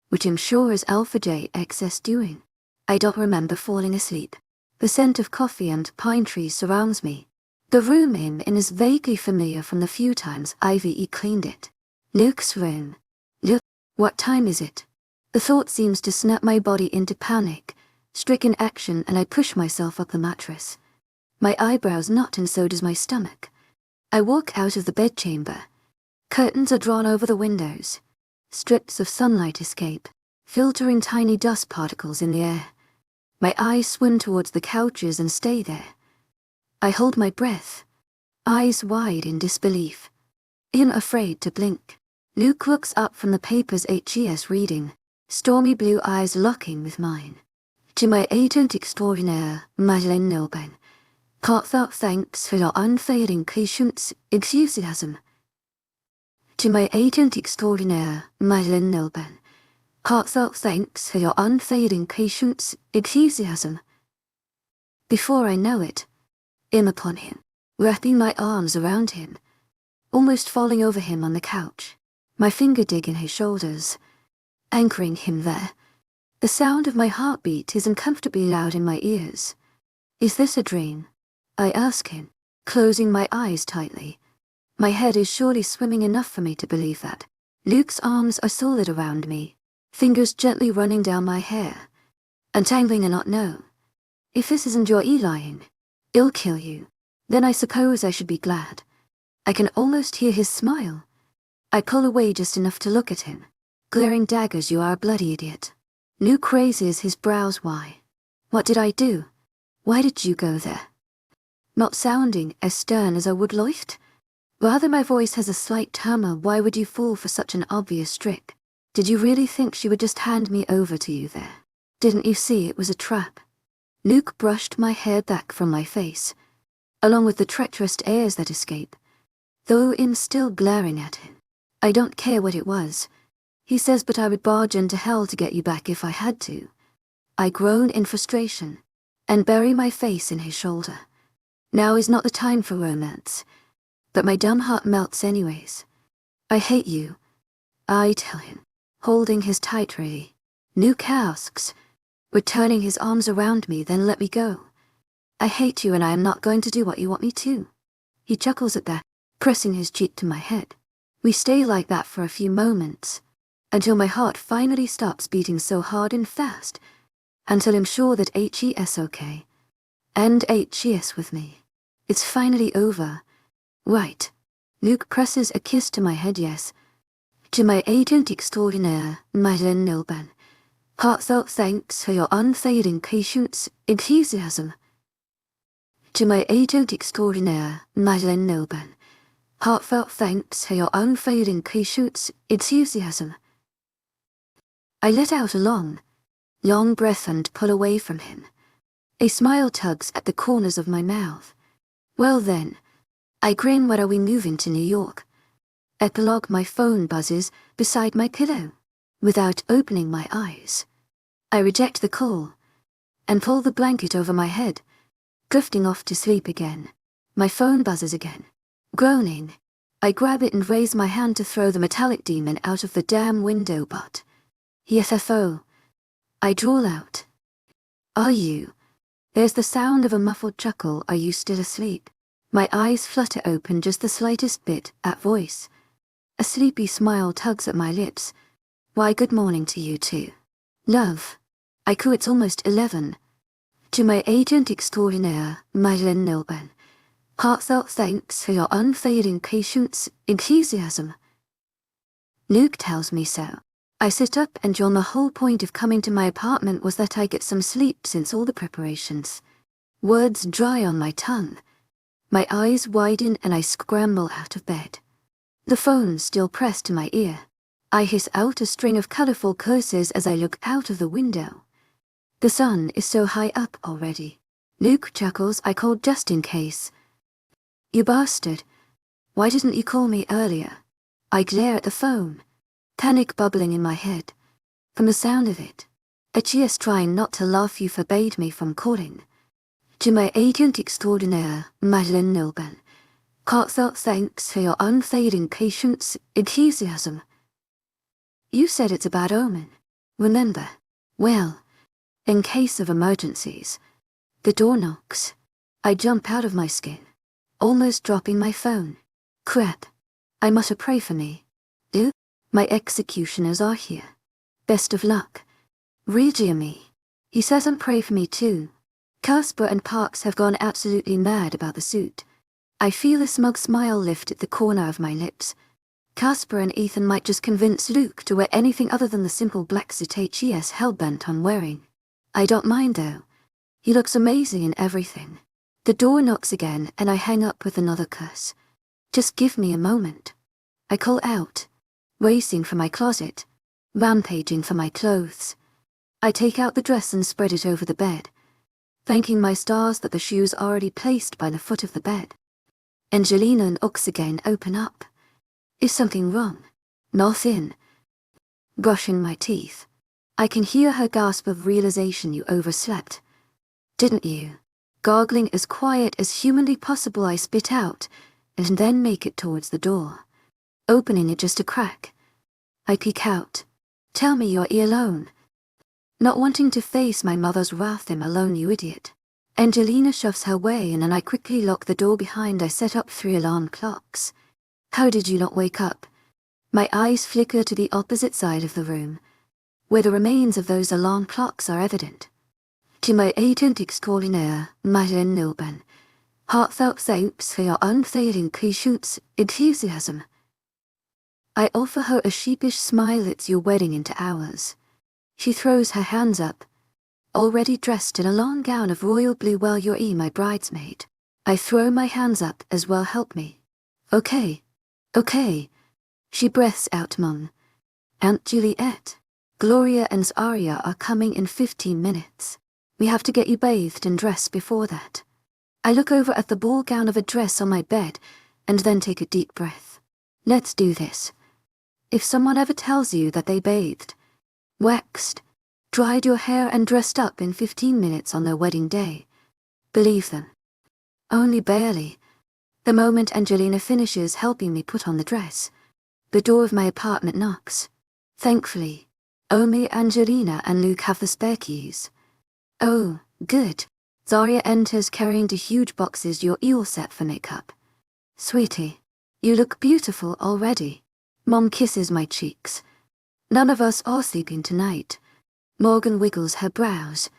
which I'm sure is Alpha J excess doing. I don't remember falling asleep. The scent of coffee and pine trees surrounds me. The room I'm in is vaguely familiar from the few times I've cleaned it. Luke's room. Luke, what time is it? The thought seems to snap my body into panic, stricken action, and I push myself up the mattress. My eyebrows knot and so does my stomach. I walk out of the bedchamber. Curtains are drawn over the windows. Strips of sunlight escape, filtering tiny dust particles in the air. My eyes swim towards the couches and stay there. I hold my breath, eyes wide in disbelief, afraid to blink. Luke looks up from the papers HES reading, stormy blue eyes locking with mine. To my agent extraordinaire, Madeleine Nilben, heartfelt thanks for your unfailing patience, enthusiasm. To my agent extraordinaire, Madeleine Nilben, heartfelt thanks for your unfailing patience, enthusiasm. Before I know it, I'm upon him, wrapping my arms around him, almost falling over him on the couch, my finger digging his shoulders, anchoring him there. The sound of my heartbeat is uncomfortably loud in my ears. Is this a dream? I ask him, closing my eyes tightly. My head is surely swimming enough for me to believe that. Luke's arms are solid around me, fingers gently running down my hair, untangling a knot. No. If this isn't your lying, I'll kill you. Then I suppose I should be glad. I can almost hear his smile. I pull away just enough to look at him. Glaring daggers, you are a bloody idiot. Luke raises his brows. Why? What did I do? Why did you go there? Not sounding as stern as I would liked. Rather, my voice has a slight tremor. Why would you fall for such an obvious trick? Did you really think she would just hand me over to you there? Didn't you see it was a trap? Luke brushed my hair back from my face, along with the treacherous airs that escape, though I'm still glaring at him. I don't care what it was, he says, but I would barge into hell to get you back if I had to. I groan in frustration and bury my face in his shoulder. Now is not the time for romance, but my dumb heart melts anyways. I hate you, I tell him, holding his tightly. Luke asks, returning his arms around me. Then let me go. I hate you and I am not going to do what you want me to. He chuckles at that, pressing his cheek to my head. We stay like that for a few moments, until my heart finally stops beating so hard and fast, until I'm sure that he's okay, and he's with me. It's finally over. Right. Luke presses a kiss to my head. Yes. To my agent extraordinaire, Madeleine Nilban. Heartfelt thanks for your unfailing patience, enthusiasm. To my agent extraordinaire, Madeleine Nilban. Heartfelt thanks for your unfailing patience, enthusiasm. I let out a long breath and pull away from him. A smile tugs at the corners of my mouth. Well then, I grin. When are we moving to New York? Epilogue. My phone buzzes beside my pillow. Without opening my eyes, I reject the call and pull the blanket over my head, drifting off to sleep again. My phone buzzes again. Groaning, I grab it and raise my hand to throw the metallic demon out of the damn window, but UFO. I drawl out. Are you? There's the sound of a muffled chuckle. Are you still asleep? My eyes flutter open just the slightest bit at voice. A sleepy smile tugs at my lips. Why, good morning to you too. Love. I coo. It's almost 11. To my agent extraordinaire, Madeleine Nilban. Heartfelt thanks for your unfailing patience, enthusiasm. Luke tells me so. I sit up and yawn. The whole point of coming to my apartment was that I get some sleep since all the preparations. Words dry on my tongue. My eyes widen and I scramble out of bed. The phone still pressed to my ear. I hiss out a string of colorful curses as I look out of the window. The sun is so high up already. Luke chuckles. I called just in case. You bastard. Why didn't you call me earlier? I glare at the phone, panic bubbling in my head. From the sound of it, Achias trying not to laugh. You forbade me from calling. To my agent extraordinaire, Madeleine Nilban. Heartfelt thanks for your unfailing patience, enthusiasm. You said it's a bad omen. Remember? Well, in case of emergencies. The door knocks. I jump out of my skin, almost dropping my phone. Crap. I mutter. Pray for me. Do? My executioners are here. Best of luck. Regia me. He says and pray for me too. Casper and Parks have gone absolutely mad about the suit. I feel a smug smile lift at the corner of my lips. Casper and Ethan might just convince Luke to wear anything other than the simple black suit he's hellbent on wearing. I don't mind though. He looks amazing in everything. The door knocks again and I hang up with another curse. Just give me a moment. I call out, racing for my closet, rampaging for my clothes. I take out the dress and spread it over the bed, thanking my stars that the shoe's already placed by the foot of the bed. Angelina and Ox again open up. Is something wrong? Nothing. Brushing my teeth, I can hear her gasp of realization. You overslept. Didn't you? Gargling as quiet as humanly possible, I spit out, and then make it towards the door, opening it just a crack. I peek out. Tell me you're alone. Not wanting to face my mother's wrath, I'm alone, you idiot. Angelina shoves her way in and I quickly lock the door behind. I set up 3 alarm clocks. How did you not wake up? My eyes flicker to the opposite side of the room, where the remains of those alarm clocks are evident. To my agent extraordinaire, Madeleine Nilban, heartfelt thanks for your unfailing patience, enthusiasm. I offer her a sheepish smile. It's your wedding into ours. She throws her hands up, already dressed in a long gown of royal blue. Well, you're my bridesmaid. I throw my hands up as well. Help me. Okay. She breaths out, Mum. Aunt Juliet, Gloria and Arya are coming in 15 minutes. We have to get you bathed and dressed before that. I look over at the ball gown of a dress on my bed and then take a deep breath. Let's do this. If someone ever tells you that they bathed, waxed, dried your hair and dressed up in 15 minutes on their wedding day, believe them. Only barely. The moment Angelina finishes helping me put on the dress, the door of my apartment knocks. Thankfully, only Angelina and Luke have the spare keys. Oh, good. Zarya enters carrying 2 huge boxes. You're all set for makeup. Sweetie, you look beautiful already. Mom kisses my cheeks. None of us are sleeping tonight. Morgan wiggles her brows.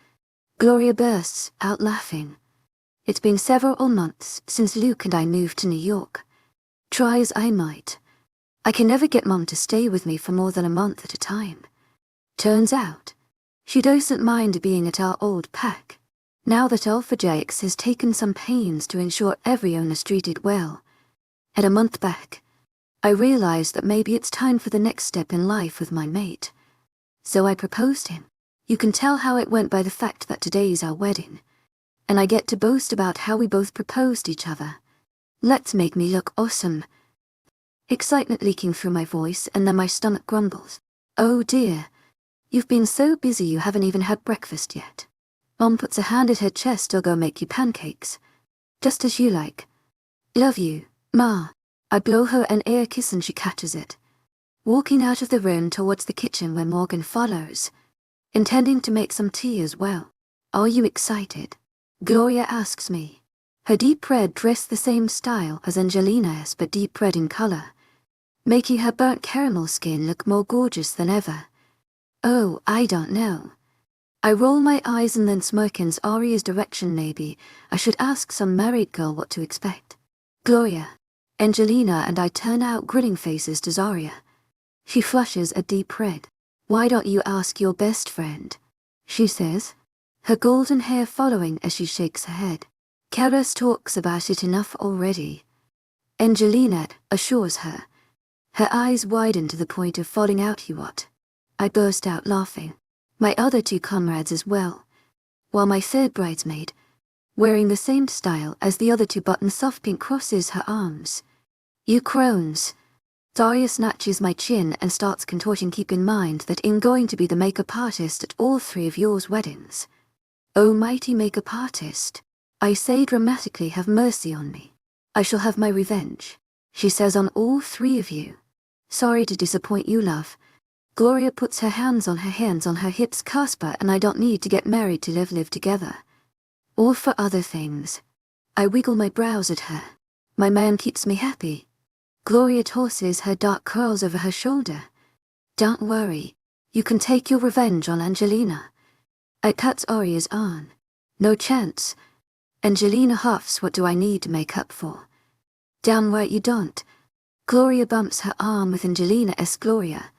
Gloria bursts out laughing. It's been several months since Luke and I moved to New York. Try as I might, I can never get Mom to stay with me for more than a month at a time. Turns out, she doesn't mind being at our old pack, now that Alpha Jax has taken some pains to ensure every owner's treated well. At a month back, I realized that maybe it's time for the next step in life with my mate. So I proposed him. You can tell how it went by the fact that today's our wedding, and I get to boast about how we both proposed each other. Let's make me look awesome. Excitement leaking through my voice, and then my stomach grumbles. Oh dear, you've been so busy you haven't even had breakfast yet. Mom puts a hand at her chest. I'll go make you pancakes. Just as you like. Love you, Ma. I blow her an air kiss and she catches it, walking out of the room towards the kitchen where Morgan follows, intending to make some tea as well. Are you excited? Gloria asks me. Her deep red dress the same style as Angelina's but deep red in color, making her burnt caramel skin look more gorgeous than ever. Oh, I don't know. I roll my eyes and then smirk in Arya's direction. Maybe I should ask some married girl what to expect. Gloria, Angelina and I turn out grinning faces to Zarya. She flushes a deep red. Why don't you ask your best friend? She says, her golden hair following as she shakes her head. Karas talks about it enough already. Angelina assures her. Her eyes widen to the point of falling out. You what? I burst out laughing. My other 2 comrades as well, while my 3rd bridesmaid, wearing the same style as the other 2 buttons soft pink, crosses her arms. You crones. Zarya snatches my chin and starts contorting. Keep in mind that I'm going to be the makeup artist at all 3 of yours weddings. Oh mighty makeup artist, I say dramatically, have mercy on me. I shall have my revenge, she says, on all 3 of you. Sorry to disappoint you, love. Gloria puts her hands on her hips. Casper and I don't need to get married to live together. Or for other things. I wiggle my brows at her. My man keeps me happy. Gloria tosses her dark curls over her shoulder. Don't worry, you can take your revenge on Angelina. I pat Arya's arm. No chance. Angelina huffs. What do I need to make up for? Damn right you don't. Gloria bumps her arm with Angelina's. Gloria,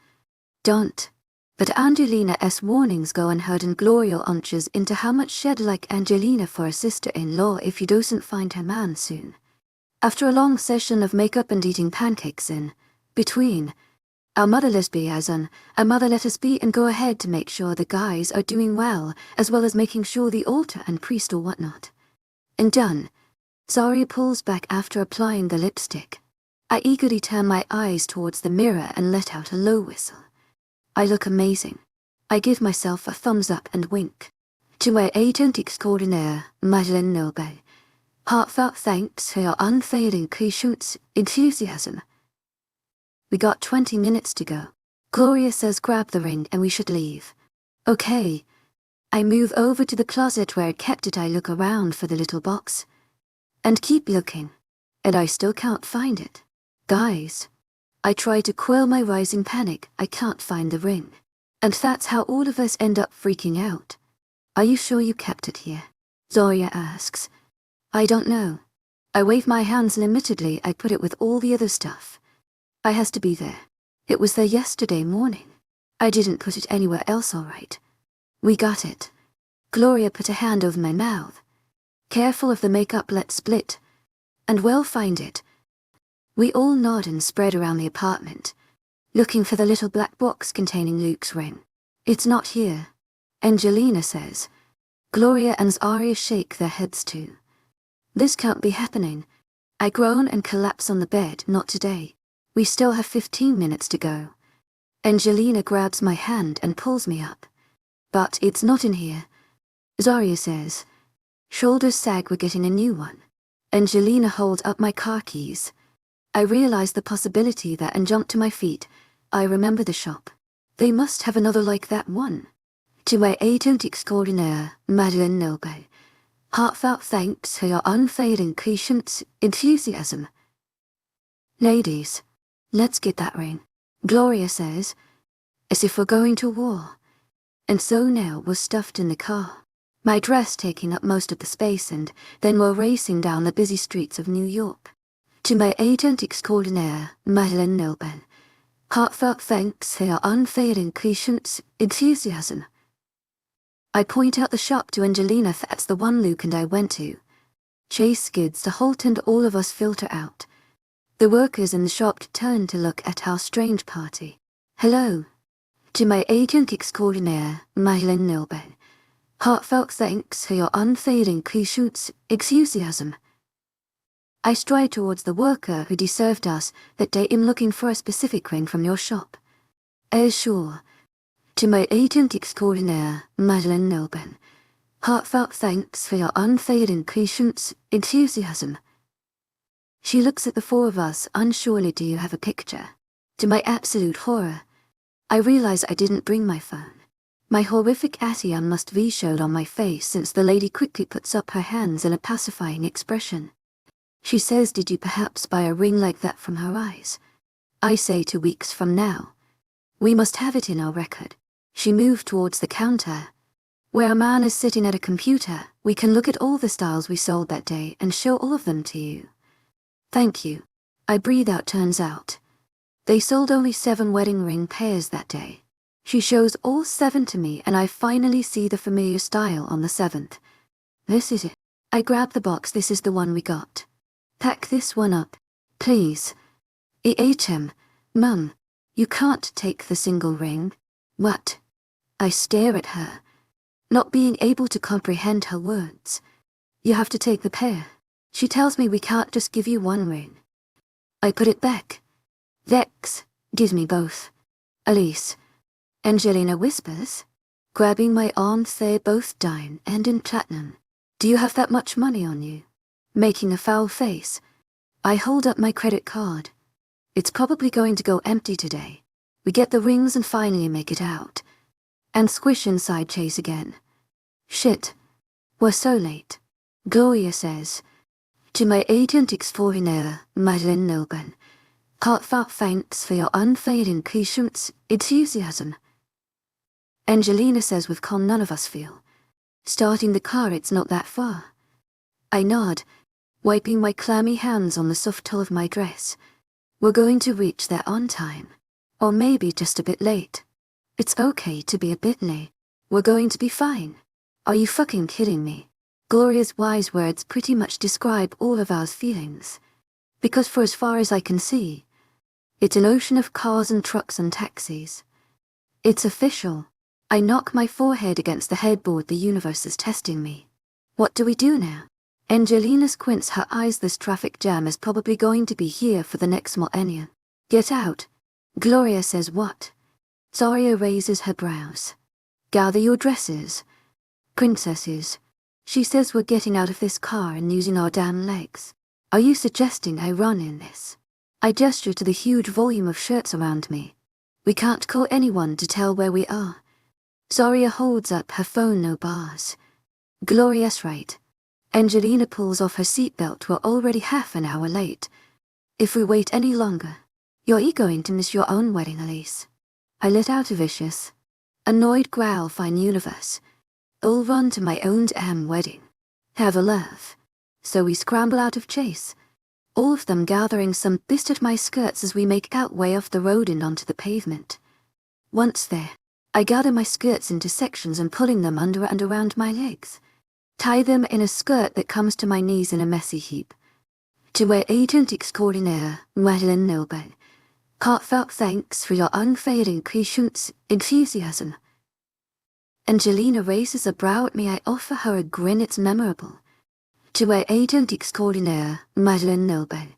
don't. But Angelina's warnings go unheard and Gloria launches into how much she'd like Angelina for a sister-in-law if he doesn't find her man soon. After a long session of makeup and eating pancakes in between, our mother lesbianism, our mother let us be and go ahead to make sure the guys are doing well as making sure the altar and priest or whatnot. And done. Zarya pulls back after applying the lipstick. I eagerly turn my eyes towards the mirror and let out a low whistle. I look amazing. I give myself a thumbs up and wink. To my agent extraordinaire, Madeleine Noble. Heartfelt thanks for your unfailing patience, enthusiasm. We got 20 minutes to go. Gloria says grab the ring and we should leave. Okay. I move over to the closet where I kept it. I look around for the little box. And keep looking. And I still can't find it. Guys. I try to quell my rising panic. I can't find the ring. And that's how all of us end up freaking out. Are you sure you kept it here? Zoria asks. I don't know. I wave my hands limitedly. I put it with all the other stuff. I has to be there. It was there yesterday morning. I didn't put it anywhere else, all right. We got it. Gloria put a hand over my mouth. Careful of the makeup, let's split. And we'll find it. We all nod and spread around the apartment, looking for the little black box containing Luke's ring. It's not here, Angelina says. Gloria and Zarya shake their heads too. This can't be happening. I groan and collapse on the bed. Not today. We still have 15 minutes to go. Angelina grabs my hand and pulls me up. But it's not in here, Zarya says. Shoulders sag, we're getting a new one. Angelina holds up my car keys. I realize the possibility that and jump to my feet. I remember the shop. They must have another like that one. To my agent extraordinaire, Madeleine Noble. Heartfelt thanks for your unfailing patience, enthusiasm. Ladies, let's get that ring, Gloria says, as if we're going to war. And so now we're stuffed in the car, my dress taking up most of the space, and then we're racing down the busy streets of New York. To my agent extraordinaire, Madeleine Noble. Heartfelt thanks for your unfailing patience, enthusiasm. I point out the shop to Angelina. That's the one Luke and I went to. Chase skids to halt and all of us filter out. The workers in the shop turn to look at our strange party. Hello. To my agent extraordinaire, Madeleine Noble. Heartfelt thanks for your unfailing patience, enthusiasm. I stride towards the worker who served us that day. I'm looking for a specific ring from your shop. Sure. To my agent extraordinaire, Madeleine Noble. Heartfelt thanks for your unfailing patience, enthusiasm. She looks at the four of us unsurely. Do you have a picture? To my absolute horror, I realize I didn't bring my phone. My horrific Atian must be showed on my face, since the lady quickly puts up her hands in a pacifying expression. She says, did you perhaps buy a ring like that from her eyes? I say 2 weeks from now. We must have it in our record. She moved towards the counter, where a man is sitting at a computer. We can look at all the styles we sold that day and show all of them to you. Thank you. I breathe out. Turns out they sold only 7 wedding ring pairs that day. She shows all 7 to me, and I finally see the familiar style on the 7th. This is it. I grab the box. This is the one we got. Pack this one up, please. Mum, you can't take the single ring. What? I stare at her, not being able to comprehend her words. You have to take the pair. She tells me we can't just give you one ring. I put it back. Vex, give me both. Elise. Angelina whispers, grabbing my arms. They're both dime and in platinum. Do you have that much money on you? Making a foul face, I hold up my credit card. It's probably going to go empty today. We get the rings and finally make it out. And squish inside Chase again. Shit. We're so late. Gloria says. To my agent extraordinaire, Madeleine Noble. Heartfelt thanks for your unfailing patience, enthusiasm. Angelina says with calm. None of us feel. Starting the car. It's not that far. I nod, wiping my clammy hands on the soft tulle of my dress. We're going to reach there on time. Or maybe just a bit late. It's okay to be a bit late. We're going to be fine. Are you fucking kidding me? Gloria's wise words pretty much describe all of our feelings. Because for as far as I can see, it's an ocean of cars and trucks and taxis. It's official. I knock my forehead against the headboard. The universe is testing me. What do we do now? Angelina squints her eyes. This traffic jam is probably going to be here for the next millennia. Get out. Gloria says. What? Zarya raises her brows. Gather your dresses. Princesses. She says we're getting out of this car and using our damn legs. Are you suggesting I run in this? I gesture to the huge volume of shirts around me. We can't call anyone to tell where we are. Zarya holds up her phone, no bars. Glorious, right? Angelina pulls off her seatbelt. We're already half an hour late. If we wait any longer, you're going to miss your own wedding, Elise. I let out a vicious, annoyed growl. Fine universe. I'll run to my own damn wedding. Have a laugh. So we scramble out of chase, all of them gathering some pissed at my skirts as we make our way off the road and onto the pavement. Once there, I gather my skirts into sections and pulling them under and around my legs. Tie them in a skirt that comes to my knees in a messy heap. To where agent extraordinaire, Madeline Nilben. Heartfelt thanks for your unfading patience, enthusiasm. Angelina raises a brow at me. I offer her a grin. It's memorable. To where agent extraordinaire, Madeline Nilben.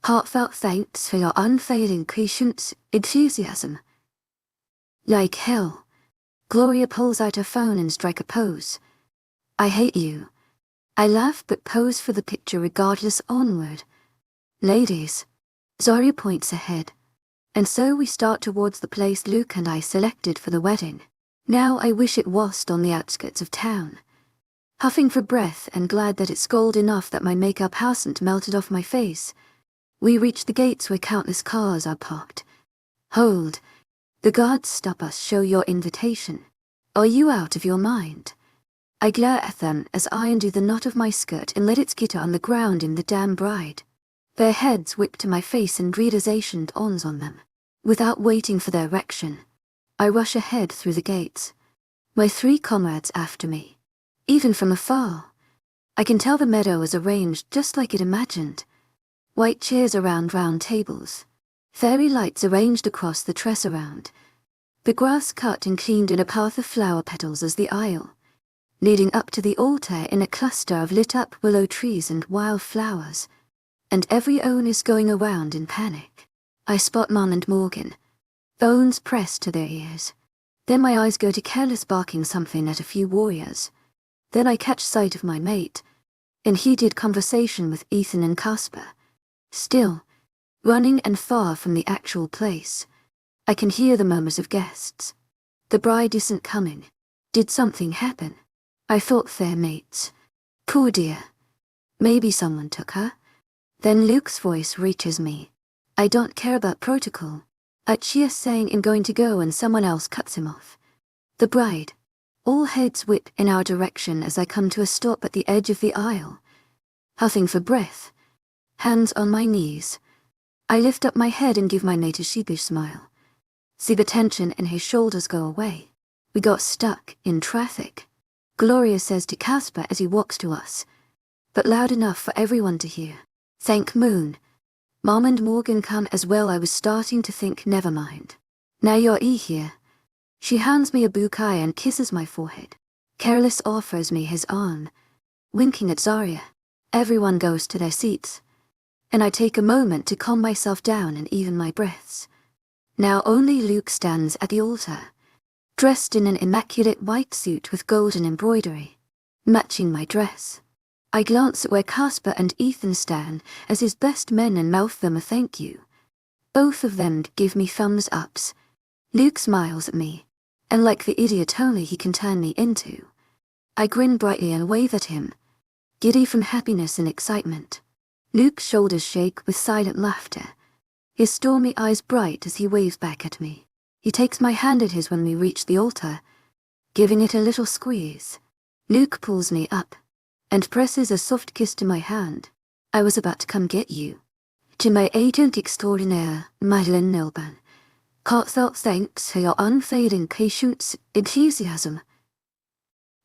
Heartfelt thanks for your unfailing patience, enthusiasm. Like hell. Gloria pulls out her phone and strike a pose. I hate you. I laugh but pose for the picture regardless. Onward. Ladies. Zarya points ahead. And so we start towards the place Luke and I selected for the wedding. Now I wish it was on the outskirts of town. Huffing for breath and glad that it's cold enough that my makeup hasn't melted off my face, we reach the gates where countless cars are parked. Hold. The guards stop us. Show your invitation. Are you out of your mind? I glare at them as I undo the knot of my skirt and let it skitter on the ground in the damn bride. Their heads whip to my face and realization dawns on them. Without waiting for their erection, I rush ahead through the gates, my 3 comrades after me. Even from afar, I can tell the meadow is arranged just like it imagined. White chairs around round tables, fairy lights arranged across the tress around. The grass cut and cleaned in a path of flower petals as the aisle, leading up to the altar in a cluster of lit-up willow trees and wild flowers. And every one is going around in panic. I spot Mom and Morgan, phones pressed to their ears. Then my eyes go to careless barking something at a few warriors. Then I catch sight of my mate, in heated conversation with Ethan and Casper. Still, running and far from the actual place, I can hear the murmurs of guests. The bride isn't coming. Did something happen? I thought fair mates. Poor dear. Maybe someone took her. Then Luke's voice reaches me. I don't care about protocol. I cheer saying I'm going to go and someone else cuts him off. The bride. All heads whip in our direction as I come to a stop at the edge of the aisle. Huffing for breath, hands on my knees, I lift up my head and give my mate a sheepish smile. See the tension in his shoulders go away. We got stuck in traffic, Gloria says to Casper as he walks to us, but loud enough for everyone to hear. Thank Moon. Mom and Morgan come as well. I was starting to think never mind. Now you're here. She hands me a bouquet and kisses my forehead. Careless offers me his arm, winking at Zarya. Everyone goes to their seats, and I take a moment to calm myself down and even my breaths. Now only Luke stands at the altar, dressed in an immaculate white suit with golden embroidery, matching my dress. I glance at where Casper and Ethan stand as his best men and mouth them a thank you. Both of them give me thumbs ups. Luke smiles at me, and like the idiot only he can turn me into. I grin brightly and wave at him, giddy from happiness and excitement. Luke's shoulders shake with silent laughter, his stormy eyes bright as he waves back at me. He takes my hand in his when we reach the altar, giving it a little squeeze. Luke pulls me up and presses a soft kiss to my hand. I was about to come get you. To my agent extraordinaire, Madeline Nilban. Heartfelt thanks for your unfading patience, enthusiasm.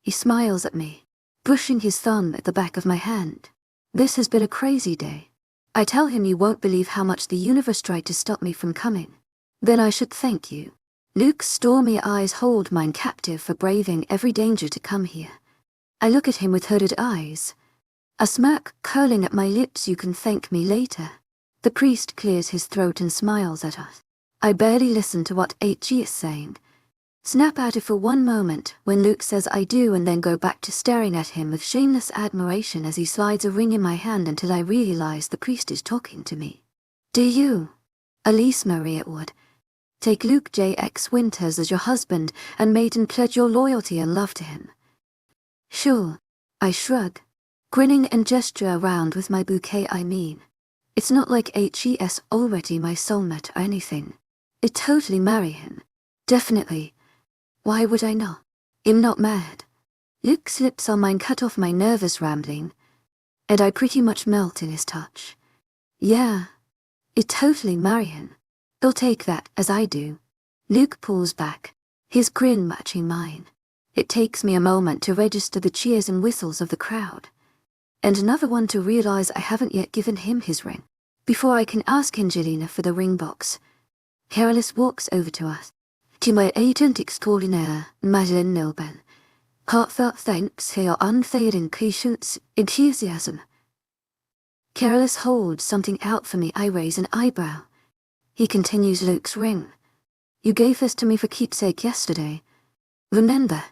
He smiles at me, brushing his thumb at the back of my hand. This has been a crazy day. I tell him you won't believe how much the universe tried to stop me from coming. Then I should thank you. Luke's stormy eyes hold mine captive for braving every danger to come here. I look at him with hooded eyes, a smirk curling at my lips. You can thank me later. The priest clears his throat and smiles at us. I barely listen to what HG is saying. Snap out of for one moment when Luke says I do, and then go back to staring at him with shameless admiration as he slides a ring in my hand until I realize the priest is talking to me. Do you, Elise Marie Atwood, take Luke J.X. Winters as your husband and mate and pledge your loyalty and love to him? Sure, I shrug, grinning and gesture around with my bouquet. I mean, it's not like HES already my soulmate or anything. I'd totally marry him. Definitely. Why would I not? I'm not mad. Luke's lips on mine cut off my nervous rambling, and I pretty much melt in his touch. Yeah, I'd totally marry him. He'll take that, as I do. Luke pulls back, his grin matching mine. It takes me a moment to register the cheers and whistles of the crowd, and another one to realize I haven't yet given him his ring. Before I can ask Angelina for the ring box, Careless walks over to us. To my agent extraordinaire, Madeleine Nilben, heartfelt thanks for your unfailing patience, enthusiasm. Careless holds something out for me. I raise an eyebrow. He continues. Luke's ring. You gave this to me for keepsake yesterday. Remember?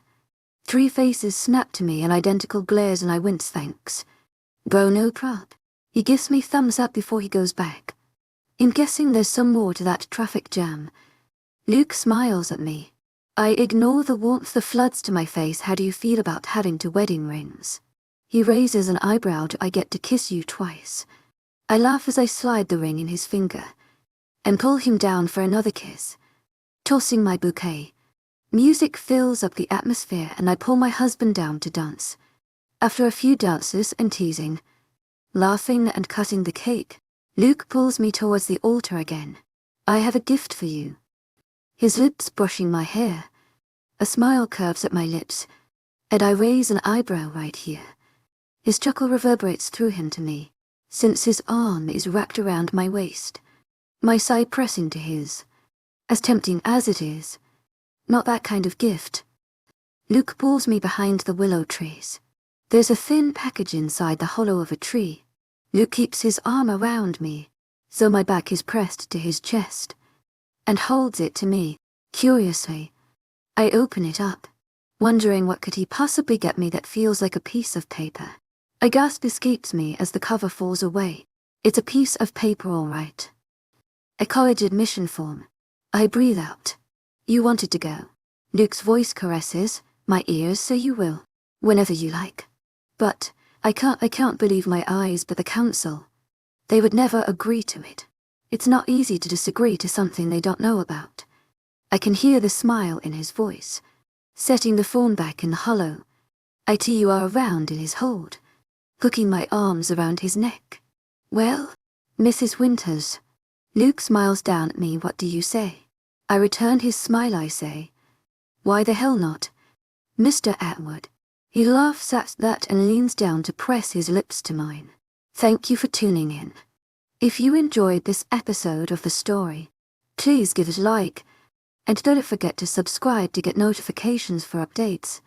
3 faces snap to me in identical glares and I wince. Thanks. Bro, no prob. He gives me thumbs up before he goes back. I'm guessing there's some more to that traffic jam. Luke smiles at me. I ignore the warmth that floods to my face. How do you feel about having 2 wedding rings? He raises an eyebrow. Do I get to kiss you twice? I laugh as I slide the ring in his finger and pull him down for another kiss. Tossing my bouquet, music fills up the atmosphere and I pull my husband down to dance. After a few dances and teasing, laughing and cutting the cake, Luke pulls me towards the altar again. I have a gift for you. His lips brushing my hair. A smile curves at my lips, and I raise an eyebrow right here. His chuckle reverberates through him to me, since his arm is wrapped around my waist. My side pressing to his. As tempting as it is, not that kind of gift. Luke pulls me behind the willow trees. There's a thin package inside the hollow of a tree. Luke keeps his arm around me, so my back is pressed to his chest, and holds it to me, curiously. I open it up, wondering what could he possibly get me that feels like a piece of paper. A gasp escapes me as the cover falls away. It's a piece of paper, all right. A college admission form. I breathe out. You wanted to go. Luke's voice caresses my ears. So you will, whenever you like. But I can't believe my eyes. But the council, they would never agree to it. It's not easy to disagree to something they don't know about. I can hear the smile in his voice, setting the form back in the hollow. I tee you around in his hold, hooking my arms around his neck. Well, Mrs. Winters. Luke smiles down at me. What do you say? I return his smile. I say, why the hell not, Mr. Atwood. He laughs at that and leans down to press his lips to mine. Thank you for tuning in. If you enjoyed this episode of the story, please give it a like, and don't forget to subscribe to get notifications for updates.